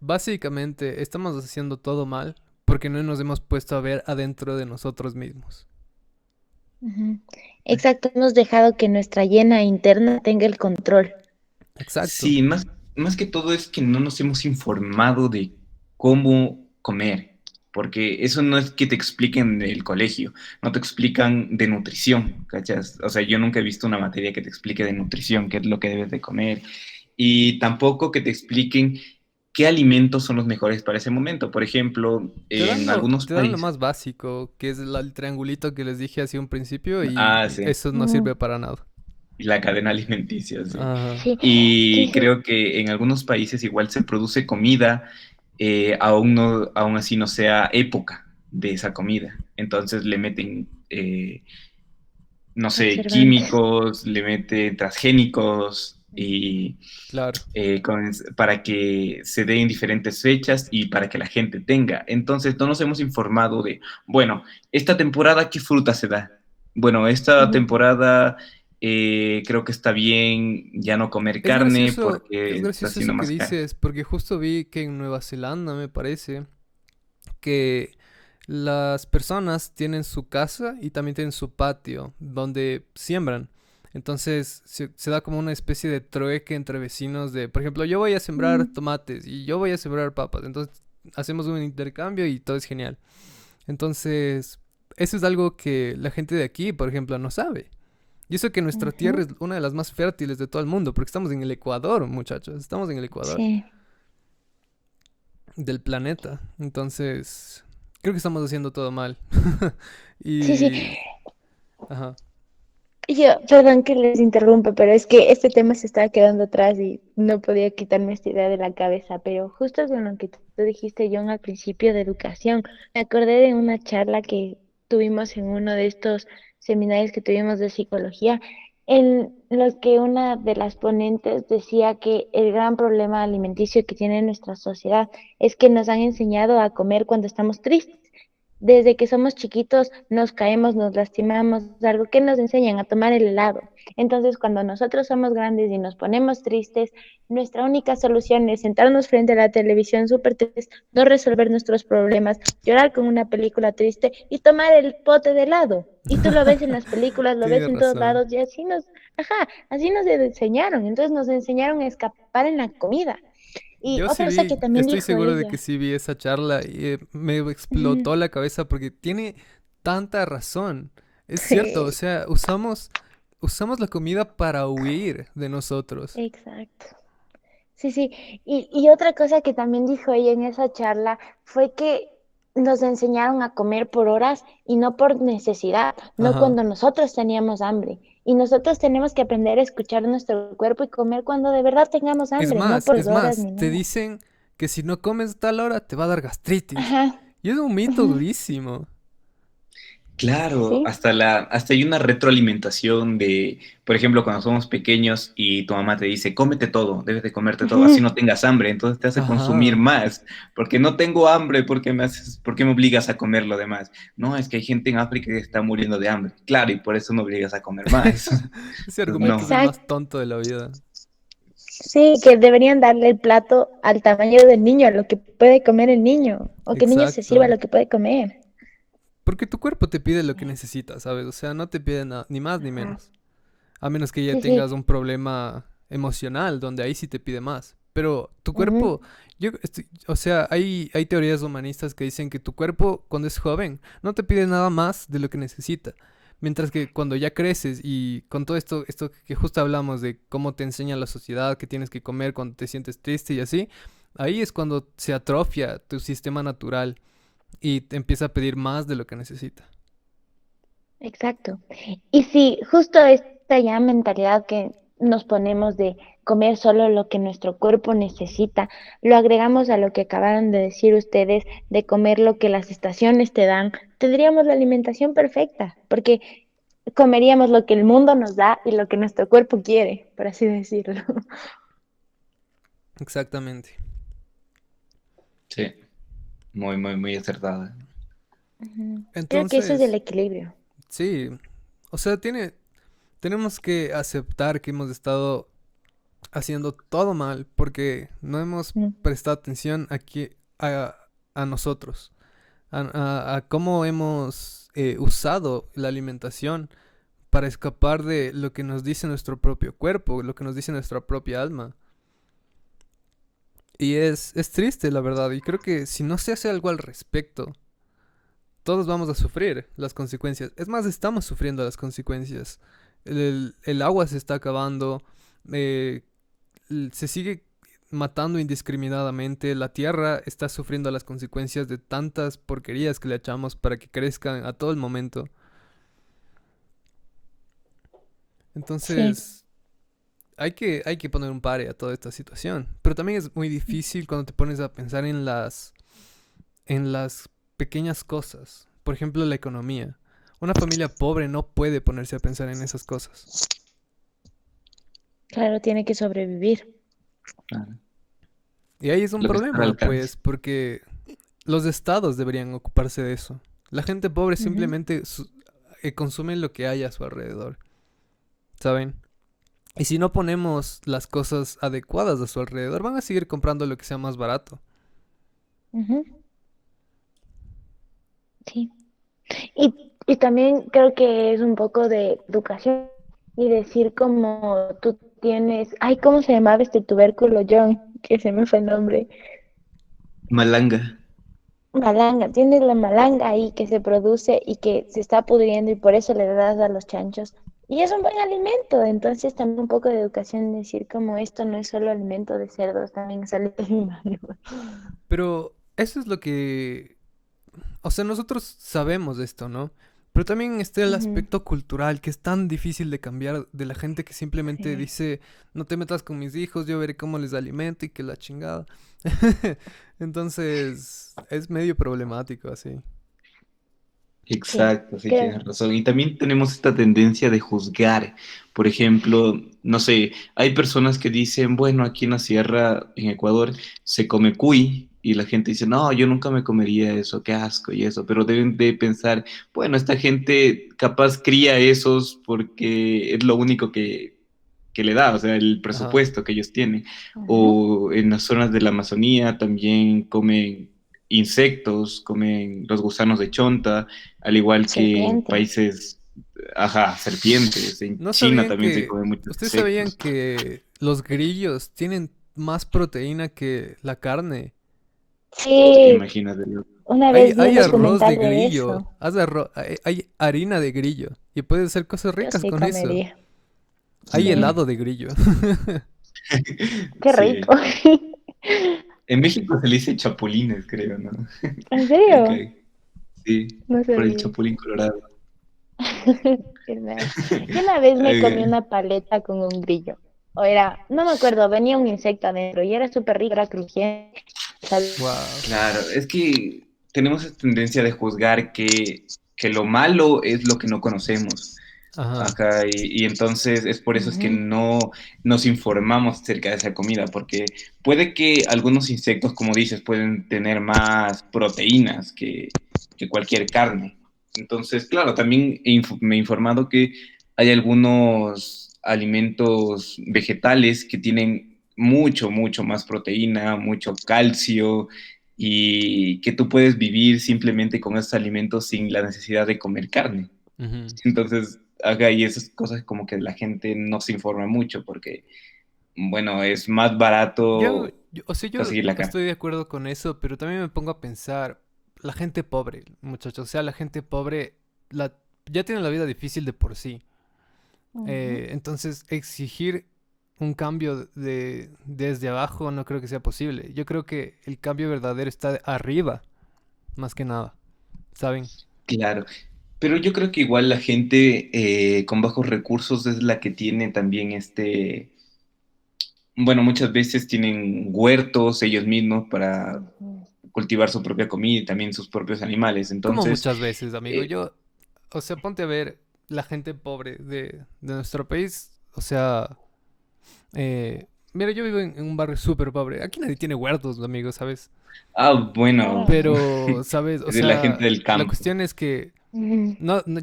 Básicamente, estamos haciendo todo mal porque no nos hemos puesto a ver adentro de nosotros mismos. Ujú. Exacto, hemos dejado que nuestra llena interna tenga el control. Exacto. Sí, más que todo es que no nos hemos informado de cómo comer, porque eso no es que te expliquen del colegio, no te explican de nutrición, ¿cachas? O sea, yo nunca he visto una materia que te explique de nutrición, qué es lo que debes de comer, y tampoco que te expliquen qué alimentos son los mejores para ese momento. Por ejemplo, en algunos Te dan lo países, más básico, que es el triangulito que les dije hace un principio y sí, eso no Mm, sirve para nada. la cadena alimenticia, sí. Ajá. sí, sí, Y sí. creo que en algunos países igual se produce comida, aún así no sea época de esa comida. Entonces le meten, no sé, Conservantes. químicos, le meten transgénicos y Claro. para que se dé en diferentes fechas y para que la gente tenga. Entonces no nos hemos informado de, bueno, esta temporada, ¿qué fruta se da? Bueno, esta Ujú. temporada creo que está bien ya no comer carne Es porque está gracioso haciendo eso que más caro. dices, porque justo vi que en Nueva Zelanda, me parece, que las personas tienen su casa y también tienen su patio donde siembran. Entonces se da como una especie de trueque entre vecinos de, por ejemplo, yo voy a sembrar Mm, tomates y yo voy a sembrar papas. Entonces hacemos un intercambio y todo es genial. Entonces, eso es algo que la gente de aquí, por ejemplo, no sabe. Y eso que nuestra tierra ujú. es una de las más fértiles de todo el mundo, porque estamos en el Ecuador, muchachos, estamos en el Ecuador Sí, del planeta. Entonces, creo que estamos haciendo todo mal. sí, sí. Y... Ajá. Yo, perdón que les interrumpa, pero es que este tema se estaba quedando atrás y no podía quitarme esta idea de la cabeza. Pero justo con lo que tú dijiste, John, al principio de educación, me acordé de una charla que tuvimos en uno de estos seminarios que tuvimos de psicología, en los que una de las ponentes decía que el gran problema alimenticio que tiene nuestra sociedad es que nos han enseñado a comer cuando estamos tristes. Desde que somos chiquitos nos caemos, nos lastimamos, algo que nos enseñan a tomar el helado. Entonces, cuando nosotros somos grandes y nos ponemos tristes, nuestra única solución es sentarnos frente a la televisión súper tristes, no resolver nuestros problemas, llorar con una película triste y tomar el pote de helado. Y tú lo ves en las películas, lo ves Tienes en todos razón. lados y así nos enseñaron. Entonces nos enseñaron a escapar en la comida. Y Yo sí otra cosa vi, que también estoy dijo seguro de que ella. sí vi esa charla y me Ujú. explotó la cabeza porque tiene tanta razón. Es cierto, o Sí, sea, usamos la comida para huir de nosotros. exacto. Sí, sí. Y otra cosa que también dijo ella en esa charla fue que nos enseñaron a comer por horas y no por necesidad, no Ajá. cuando nosotros teníamos hambre. Y nosotros tenemos que aprender a escuchar nuestro cuerpo y comer cuando de verdad tengamos hambre, no por Es horas más, ni te nada. dicen que si no comes a tal hora te va a dar gastritis. Ajá, Y es un mito ujú, durísimo. Claro, sí. hasta hay una retroalimentación de, por ejemplo, cuando somos pequeños y tu mamá te dice, cómete todo, debes de comerte todo, así no tengas hambre, entonces te hace consumir Ajá. más, porque no tengo hambre, por qué me obligas a comer lo demás? No, es que hay gente en África que está muriendo de hambre, claro, y por eso me obligas a comer más. Ese Entonces, argumento es el no, más Exacto. tonto de la vida. Sí, que deberían darle el plato al tamaño del niño, a lo que puede comer el niño, o que el niño se sirva Exacto. lo que puede comer. Porque tu cuerpo te pide lo que necesitas, ¿sabes? O sea, no te pide ni más ni Ajá. menos. A menos que ya Sí, tengas sí. un problema emocional, donde ahí sí te pide más. Pero tu Ujú. cuerpo, o sea, hay teorías humanistas que dicen que tu cuerpo cuando es joven no te pide nada más de lo que necesita. Mientras que cuando ya creces y con todo esto que justo hablamos de cómo te enseña la sociedad, que tienes que comer cuando te sientes triste y así, ahí es cuando se atrofia tu sistema natural y te empieza a pedir más de lo que necesita. Exacto. Y si justo esta ya mentalidad que nos ponemos de comer solo lo que nuestro cuerpo necesita, lo agregamos a lo que acabaron de decir ustedes, de comer lo que las estaciones te dan, tendríamos la alimentación perfecta, porque comeríamos lo que el mundo nos da y lo que nuestro cuerpo quiere, por así decirlo. Exactamente. sí, muy acertada. Ujú. Creo que eso es el Entonces, equilibrio. sí, o sea, tenemos que aceptar que hemos estado haciendo todo mal porque no hemos Mm. prestado atención aquí a nosotros, a cómo hemos usado la alimentación para escapar de lo que nos dice nuestro propio cuerpo, lo que nos dice nuestra propia alma. Y es triste, la verdad, y creo que si no se hace algo al respecto, todos vamos a sufrir las consecuencias. Es más, estamos sufriendo las consecuencias. El agua se está acabando, eh, se sigue matando indiscriminadamente, la tierra está sufriendo las consecuencias de tantas porquerías que le echamos para que crezcan a todo el momento. Sí. Entonces, hay que poner un pare a toda esta situación. Pero también es muy difícil cuando te pones a pensar en las pequeñas cosas. Por ejemplo, la economía. Una familia pobre no puede ponerse a pensar en esas cosas. Claro, tiene que sobrevivir. Claro. Y ahí es un Lo que está al problema, alcance. pues, porque los estados deberían ocuparse de eso. La gente pobre Ujú. simplemente consume lo que hay a su alrededor, ¿saben? Y si no ponemos las cosas adecuadas a su alrededor, van a seguir comprando lo que sea más barato. Ujú. Sí. Y también creo que es un poco de educación y decir como tú tienes, ay, ¿cómo se llamaba este tubérculo, John? Que se me fue el nombre. Malanga. Malanga, tienes la malanga ahí que se produce y que se está pudriendo y por eso le das a los chanchos. Y es un buen alimento, entonces también un poco de educación, decir como esto no es solo alimento de cerdos, también es alimento humano. Pero eso es lo que... O sea, nosotros sabemos esto, ¿no? Pero también está el Ujú. aspecto cultural, que es tan difícil de cambiar de la gente que simplemente Sí, dice, no te metas con mis hijos, yo veré cómo les alimento y que la chingada. Entonces, es medio problemático así. sí, Exacto, sí creo. tienes razón. Y también tenemos esta tendencia de juzgar. Por ejemplo, no sé, hay personas que dicen, bueno, aquí en la sierra, en Ecuador, se come cuy. Y la gente dice, no, yo nunca me comería eso, qué asco y eso. Pero deben de pensar, bueno, esta gente capaz cría esos porque es lo único que le da, o sea, el Ajá. presupuesto que ellos tienen. Ujú. O en las zonas de la Amazonía también comen insectos, comen los gusanos de chonta, al igual que en Serpiente. países, ajá, serpientes. En ¿No China sabían también se que... comen muchos ¿Ustedes sabían insectos. que los grillos tienen más proteína que la carne? Sí, Imagínate. una vez vi un Hay arroz de documental de grillo, eso. hay harina de grillo y puedes hacer cosas Yo ricas sí con eso. comería. Hay Sí, helado de grillo. qué Sí. rico. En México se le dice chapulines, creo, ¿no? ¿En El serio? que, sí, No por el sabía. chapulín colorado. ¿Verdad? Yo una vez me comí Eh, una paleta con un grillo. O era, no me acuerdo, venía un insecto adentro y era súper rico, era crujiente. Wow. Claro, es que tenemos esa tendencia de juzgar que lo malo es lo que no conocemos. Ajá. Ajá, y entonces es por eso es que Ujú, no nos informamos acerca de esa comida, porque puede que algunos insectos, como dices, pueden tener más proteínas que cualquier carne. Entonces, claro, también me he informado que hay algunos alimentos vegetales que tienen mucho, mucho más proteína, mucho calcio, y que tú puedes vivir simplemente con esos alimentos sin la necesidad de comer carne. Ujú. Entonces, haga y esas cosas como que la gente no se informa mucho porque, bueno, es más barato O sea, yo conseguir la carne. estoy de acuerdo con eso, pero también me pongo a pensar, la gente pobre, muchachos, o sea, la gente pobre la, ya tiene la vida difícil de por sí. ujú. Entonces, exigir un cambio desde abajo no creo que sea posible. Yo creo que el cambio verdadero está arriba, más que nada, ¿saben? Claro, pero yo creo que igual la gente con bajos recursos es la que tiene también bueno, muchas veces tienen huertos ellos mismos para Ujú. cultivar su propia comida y también sus propios animales. Como Entonces, muchas veces, amigo. eh, Yo, o sea, ponte a ver la gente pobre de nuestro país, o sea... mira, yo vivo en un barrio súper pobre. Aquí nadie tiene huertos, amigo, ¿sabes? bueno, Claro. Pero, ¿sabes? O es de la gente sea, del la campo. cuestión es que Ujú,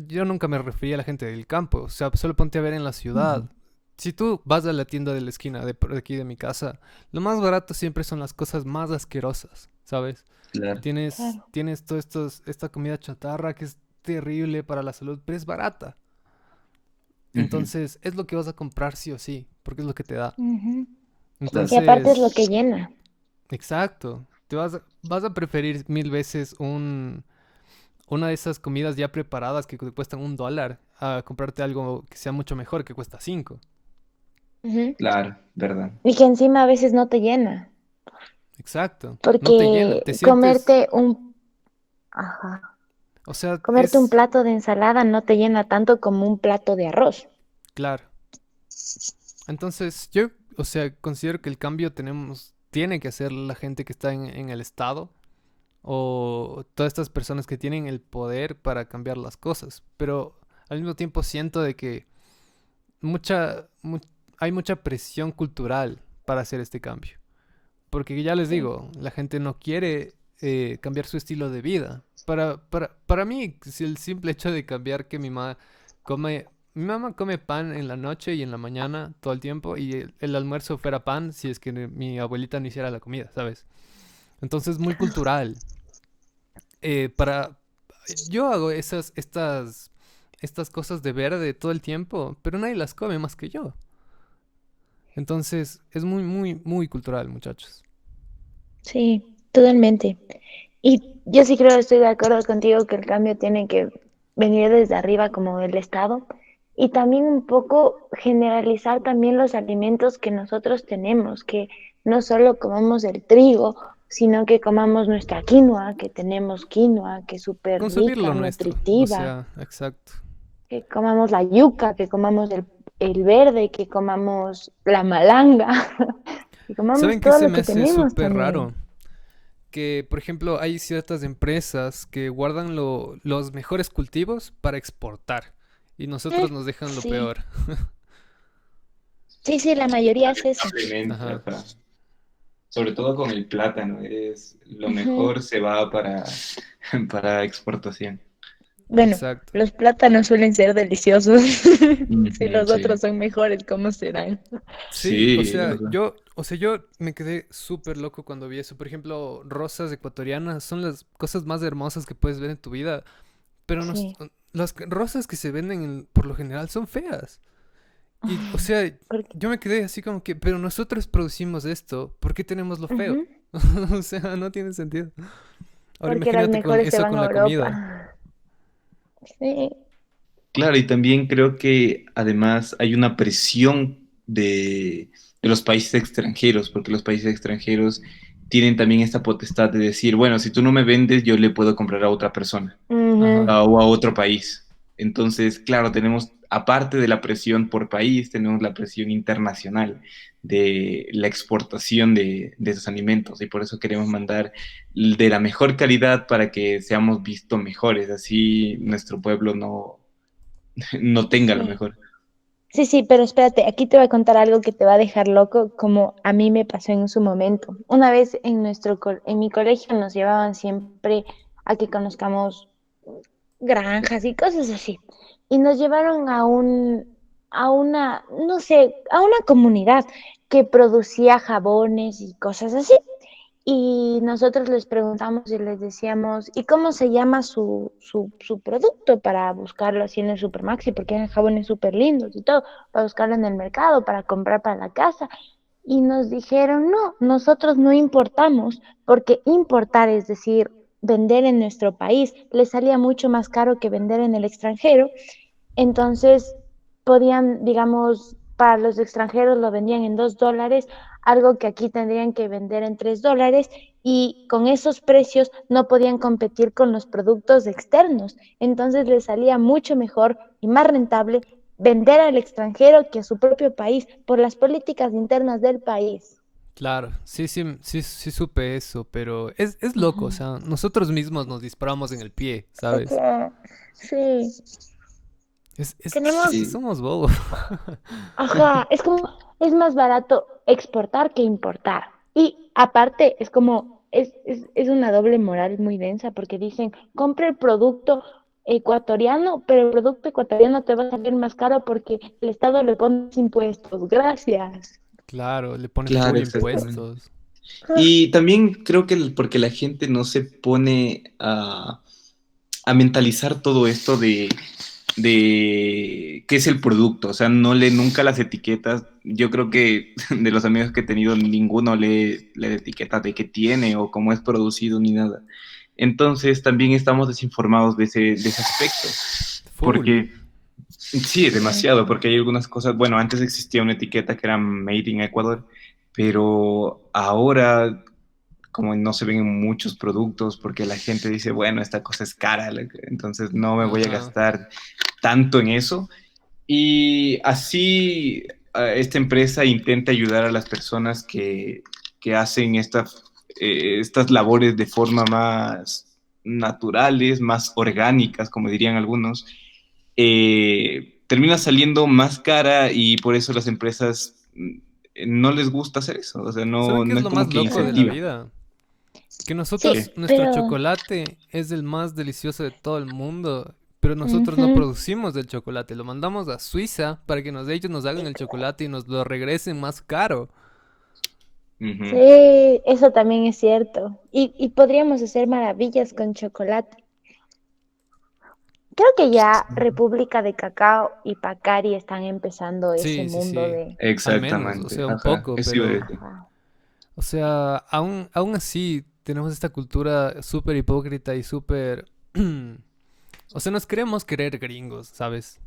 yo nunca me refería a la gente del campo. O sea, solo ponte a ver en la ciudad. Si tú vas a la tienda de la esquina de por aquí de mi casa, lo más barato siempre son las cosas más asquerosas, ¿sabes? Claro. claro. Tienes esta comida chatarra que es terrible para la salud, pero es barata. Ujú, Entonces, es lo que vas a comprar sí o sí, porque es lo que te da. Ujú. claro. Y aparte es lo Entonces, que llena. exacto. Vas a preferir mil veces una de esas comidas ya preparadas que te cuestan $1 a comprarte algo que sea mucho mejor, que cuesta 5. Ujú. Claro, verdad. Y que encima a veces no te llena. Exacto. No te llena. Porque Te sientes, comerte un, ajá, o sea, comerte un es plato de ensalada no te llena tanto como un plato de arroz. claro. Entonces, yo, o sea, considero que el cambio tiene que hacer la gente que está en el Estado o todas estas personas que tienen el poder para cambiar las cosas. Pero al mismo tiempo siento de que mucha, mu- hay mucha presión cultural para hacer este cambio. Porque ya les Sí. digo, la gente no quiere cambiar su estilo de vida. Para mí, si el simple hecho de cambiar que come, mi mamá come pan en la noche y en la mañana todo el tiempo y el almuerzo fuera pan si es que mi abuelita no hiciera la comida, ¿sabes? Entonces, muy cultural. Para, yo hago estas cosas de verde todo el tiempo, pero nadie las come más que yo. Entonces, es muy, muy, muy cultural, muchachos. Sí, totalmente. Y yo sí creo, estoy de acuerdo contigo que el cambio tiene que venir desde arriba como del Estado y también un poco generalizar también los alimentos que nosotros tenemos, que no solo comamos el trigo, sino que comamos nuestra quinoa, que tenemos quinoa, que es súper Consumir lo rica, nuestro, o nutritiva, sea, exacto. que comamos la yuca, que comamos el verde, que comamos la malanga, que comamos ¿Saben qué todo se lo me que hace tenemos súper también. raro? Que, por ejemplo, hay ciertas empresas que guardan los mejores cultivos para exportar y nosotros nos dejan lo Sí. peor. Sí, sí, la mayoría hace eso. Lamentablemente, Ajá, ajá. Sobre todo con el plátano, es lo Ujú. mejor se va para exportación. Bueno, exacto. los plátanos suelen ser deliciosos. Si Ujú, los sí, otros son mejores, ¿cómo serán? Sí, sí, o sea, yo me quedé súper loco cuando vi eso. Por ejemplo, rosas ecuatorianas son las cosas más hermosas que puedes ver en tu vida, pero Sí. las rosas que se venden por lo general son feas. Y, o sea, Porque, yo me quedé así como que, pero nosotros producimos esto, ¿por qué tenemos lo feo? ujú, O sea, no tiene sentido. Ahora porque las imagínate con mejores se eso van con a la comida. Europa. Sí. claro, y también creo que además hay una presión de los países extranjeros, porque los países extranjeros tienen también esta potestad de decir, bueno, si tú no me vendes, yo le puedo comprar a otra persona Ajá. Ujú. o a otro país. Entonces, claro, tenemos, aparte de la presión por país, tenemos la presión internacional de la exportación de esos alimentos y por eso queremos mandar de la mejor calidad para que seamos vistos mejores, así nuestro pueblo no tenga lo Sí. mejor. Sí, sí, pero espérate, aquí te voy a contar algo que te va a dejar loco, como a mí me pasó en su momento. Una vez en mi colegio nos llevaban siempre a que conozcamos granjas y cosas así. Y nos llevaron a una, no sé, a una comunidad que producía jabones y cosas así. Y nosotros les preguntamos y les decíamos, ¿y cómo se llama su producto para buscarlo así en el Supermaxi? Porque eran jabones súper lindos y todo, para buscarlo en el mercado, para comprar para la casa. Y nos dijeron, no, nosotros no importamos, porque importar, es decir, vender en nuestro país, les salía mucho más caro que vender en el extranjero. Entonces, podían, digamos, para los extranjeros lo vendían en $2, algo que aquí tendrían que vender en $3, y con esos precios no podían competir con los productos externos. Entonces, les salía mucho mejor y más rentable vender al extranjero que a su propio país por las políticas internas del país. Claro, sí, sí, sí, sí supe eso, pero es loco, o Ujú. sea, nosotros mismos nos disparamos en el pie, ¿sabes? Ajá, sí, Es que tenemos, Sí, somos bobos. ajá, es como, es más barato exportar que importar. Y aparte, es como, es una doble moral muy densa porque dicen, compre el producto ecuatoriano, pero el producto ecuatoriano te va a salir más caro porque el Estado le pone impuestos. Gracias. Claro, le pone claro, full exactamente. impuestos. Ah, Y también creo que porque la gente no se pone a mentalizar todo esto de qué es el producto, o sea, no lee nunca las etiquetas. Yo creo que de los amigos que he tenido, ninguno lee la etiqueta de qué tiene o cómo es producido ni nada. Entonces también estamos desinformados de ese aspecto, Full. porque sí, demasiado, porque hay algunas cosas, bueno, antes existía una etiqueta que era Made in Ecuador, pero ahora como no se ven en muchos productos porque la gente dice, bueno, esta cosa es cara, entonces no me voy a Ajá. gastar tanto en eso. Y así esta empresa intenta ayudar a las personas que hacen estas labores de forma más naturales, más orgánicas, como dirían algunos. Termina saliendo más cara y por eso las empresas no les gusta hacer eso, o sea, ¿Saben qué no es es lo como más que loco de la incentiva. vida? Que sí, nosotros, ¿Qué? nuestro pero chocolate es el más delicioso de todo el mundo, pero nosotros no ujú. producimos el chocolate, lo mandamos a Suiza para que ellos nos hagan el chocolate y nos lo regresen más caro. Ujú. Sí, eso también es cierto. Y podríamos hacer maravillas con chocolate. Creo que ya República de Cacao y Pacari están empezando ese Sí, sí, mundo sí. de... Al menos, o Exactamente, sea, un ajá, poco, eso iba a pero, decir. Ajá. o sea, aún así tenemos esta cultura súper hipócrita y súper... O sea, nos queremos querer gringos, ¿sabes?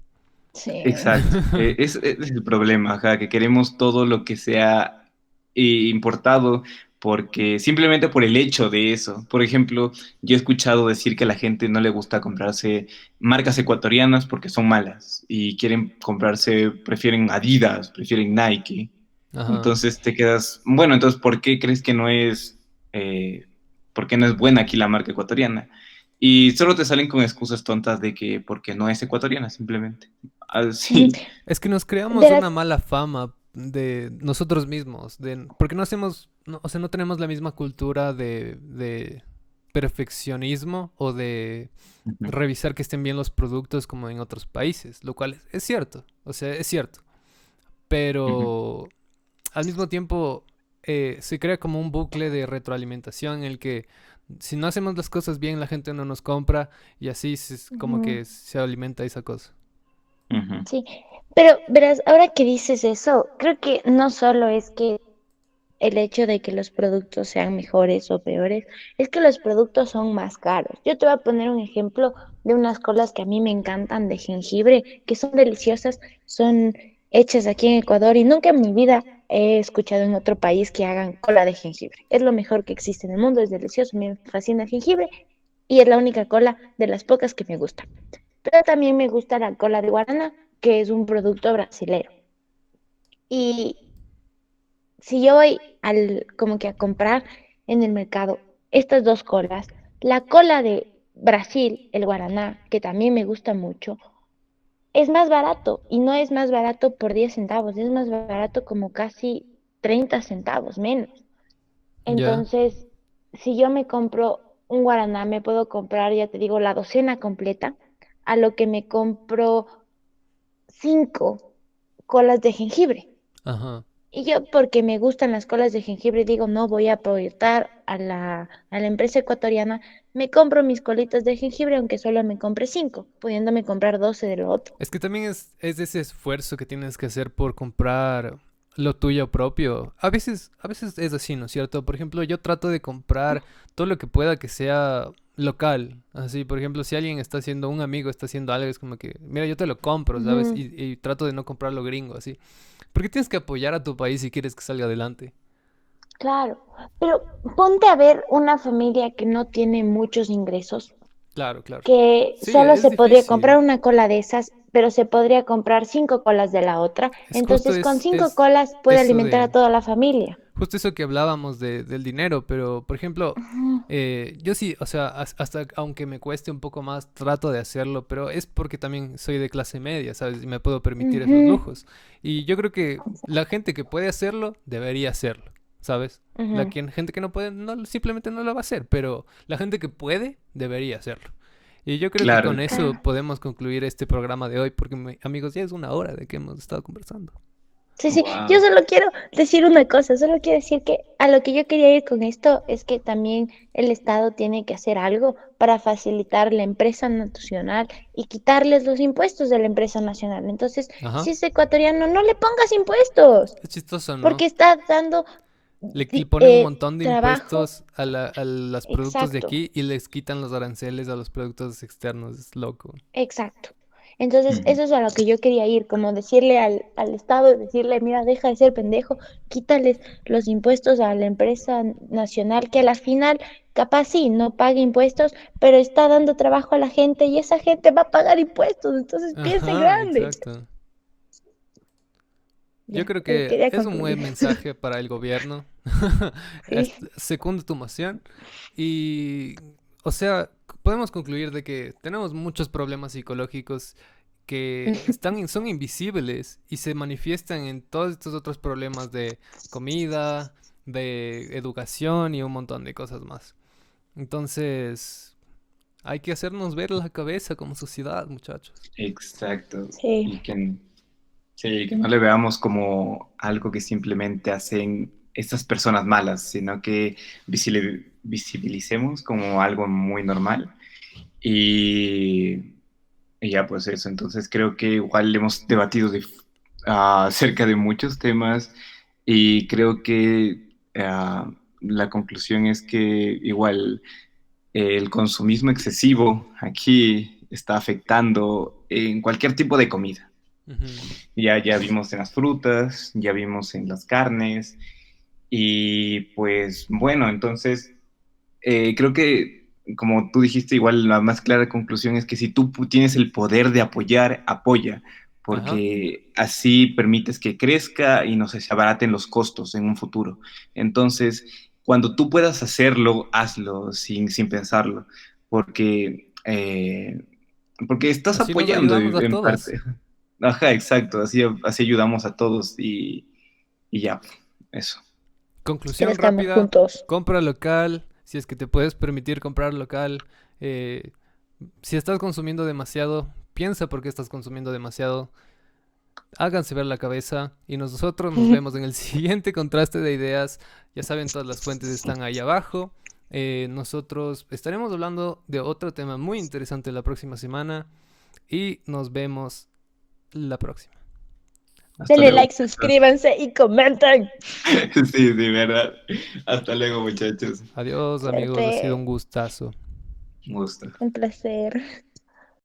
Sí. Exacto, es el problema, ajá, que queremos todo lo que sea importado porque simplemente por el hecho de eso. Por ejemplo, yo he escuchado decir que a la gente no le gusta comprarse marcas ecuatorianas porque son malas y quieren comprarse, prefieren Adidas, prefieren Nike. Ajá. Entonces te quedas, bueno, entonces, ¿por qué crees que eh, por qué no es buena aquí la marca ecuatoriana? Y solo te salen con excusas tontas de que porque no es ecuatoriana, simplemente. Ujú. Así. Es que nos creamos Verás, una mala fama de nosotros mismos, porque no hacemos, o sea, no tenemos la misma cultura de perfeccionismo o de Ujú, revisar que estén bien los productos como en otros países, lo cual es cierto, o sea, es cierto, ujú. pero al mismo tiempo se crea como un bucle de retroalimentación en el que si no hacemos las cosas bien la gente no nos compra y así es como ujú, que se alimenta esa cosa. Ujú, sí, pero verás, ahora que dices eso, creo que no solo es que el hecho de que los productos sean mejores o peores, es que los productos son más caros. Yo te voy a poner un ejemplo de unas colas que a mí me encantan de jengibre, que son deliciosas, son hechas aquí en Ecuador y nunca en mi vida he escuchado en otro país que hagan cola de jengibre. Es lo mejor que existe en el mundo, es delicioso, me fascina el jengibre y es la única cola de las pocas que me gusta. pero también me gusta la cola de guaraná, que es un producto brasilero. Y si yo voy como que a comprar en el mercado estas dos colas, la cola de Brasil, el guaraná, que también me gusta mucho, es más barato y no es más barato por 10 centavos, es más barato como casi 30 centavos menos. Ya, Entonces, si yo me compro un guaraná, me puedo comprar, ya te digo, la docena completa, a lo que me compro 5 colas de jengibre. ajá. Y yo, porque me gustan las colas de jengibre, digo, no voy a apoyar a la empresa ecuatoriana, me compro mis colitas de jengibre, aunque solo me compre 5, pudiéndome comprar 12 de lo otro. Es que también es ese esfuerzo que tienes que hacer por comprar lo tuyo propio. A veces es así, ¿no es cierto? Por ejemplo, yo trato de comprar todo lo que pueda que sea local. Así, por ejemplo, si alguien está haciendo, un amigo está haciendo algo, es como que, mira, yo te lo compro, ¿sabes? Ujú. Y trato de no comprarlo gringo, así. Porque tienes que apoyar a tu país si quieres que salga adelante. Claro, pero ponte a ver una familia que no tiene muchos ingresos, Claro, claro. que Sí, solo es se podría comprar difícil. una cola de esas, pero se podría comprar 5 colas de la otra. Es justo Entonces, con cinco es colas puede eso alimentar a de... toda la familia. Justo eso que hablábamos del dinero, pero por ejemplo, Ujú, yo sí, o sea, hasta aunque me cueste un poco más, trato de hacerlo, pero es porque también soy de clase media, ¿sabes? Y me puedo permitir esos ujú, lujos. Y yo creo que la gente que puede hacerlo, debería hacerlo, ¿sabes? ujú. Gente que no puede, no, simplemente no lo va a hacer, pero la gente que puede, debería hacerlo. Y yo creo que con Claro, eso Claro. podemos concluir este programa de hoy, porque amigos, ya es una hora de que hemos estado conversando. Sí, sí, yo wow. solo quiero decir una cosa, solo quiero decir que a lo que yo quería ir con esto es que también el Estado tiene que hacer algo para facilitar la empresa nacional y quitarles los impuestos de la empresa nacional. Entonces, Ajá. si es ecuatoriano, no le pongas impuestos, Es chistoso, ¿no? porque está dando Le ponen un montón de trabajo. impuestos a los productos de Exacto. aquí y les quitan los aranceles a los productos externos. Es loco. Exacto. Entonces, Ujú. eso es a lo que yo quería ir, como decirle al Estado, decirle, mira, deja de ser pendejo, quítales los impuestos a la empresa nacional, que a la final, capaz sí, no paga impuestos, pero está dando trabajo a la gente y esa gente va a pagar impuestos, entonces piensa en Ajá, grande. exacto. Yo Ya, creo eso que quería es un buen concluir. mensaje para el gobierno. Sí. Secundo tu moción. Y, o sea, podemos concluir de que tenemos muchos problemas psicológicos que son invisibles y se manifiestan en todos estos otros problemas de comida, de educación y un montón de cosas más. Entonces, hay que hacernos ver la cabeza como sociedad, muchachos. Exacto. Sí. Y que, sí, que no le veamos como algo que simplemente hacen estas personas malas, sino que visibilicemos como algo muy normal. Y, y ya, pues eso. Entonces creo que igual hemos debatido acerca de muchos temas y creo que la conclusión es que igual el consumismo excesivo aquí está afectando en cualquier tipo de comida. Ujú. Ya vimos en las frutas, ya vimos en las carnes y pues bueno, entonces creo que como tú dijiste, igual la más clara conclusión es que si tú tienes el poder de apoyar, apoya, Ajá. porque así permites que crezca y no sé, se abaraten los costos en un futuro. Entonces, cuando tú puedas hacerlo, hazlo sin pensarlo, porque, porque estás Así nos apoyando ayudamos a en todos. parte. Ajá, exacto, así ayudamos a todos y ya, eso. Conclusión Crezcamos rápida, juntos. compra local, si es que te puedes permitir comprar local. eh, si estás consumiendo demasiado, piensa por qué estás consumiendo demasiado. Háganse ver la cabeza y nosotros nos vemos en el siguiente contraste de ideas. Ya saben, todas las fuentes están ahí abajo. Nosotros estaremos hablando de otro tema muy interesante la próxima semana y nos vemos la próxima. Hasta Denle luego, like, muchachos. suscríbanse y comenten. Sí, sí, verdad. Hasta luego, muchachos. Adiós amigos, ha sido Cuídate. un gustazo. Un gusto. Un placer.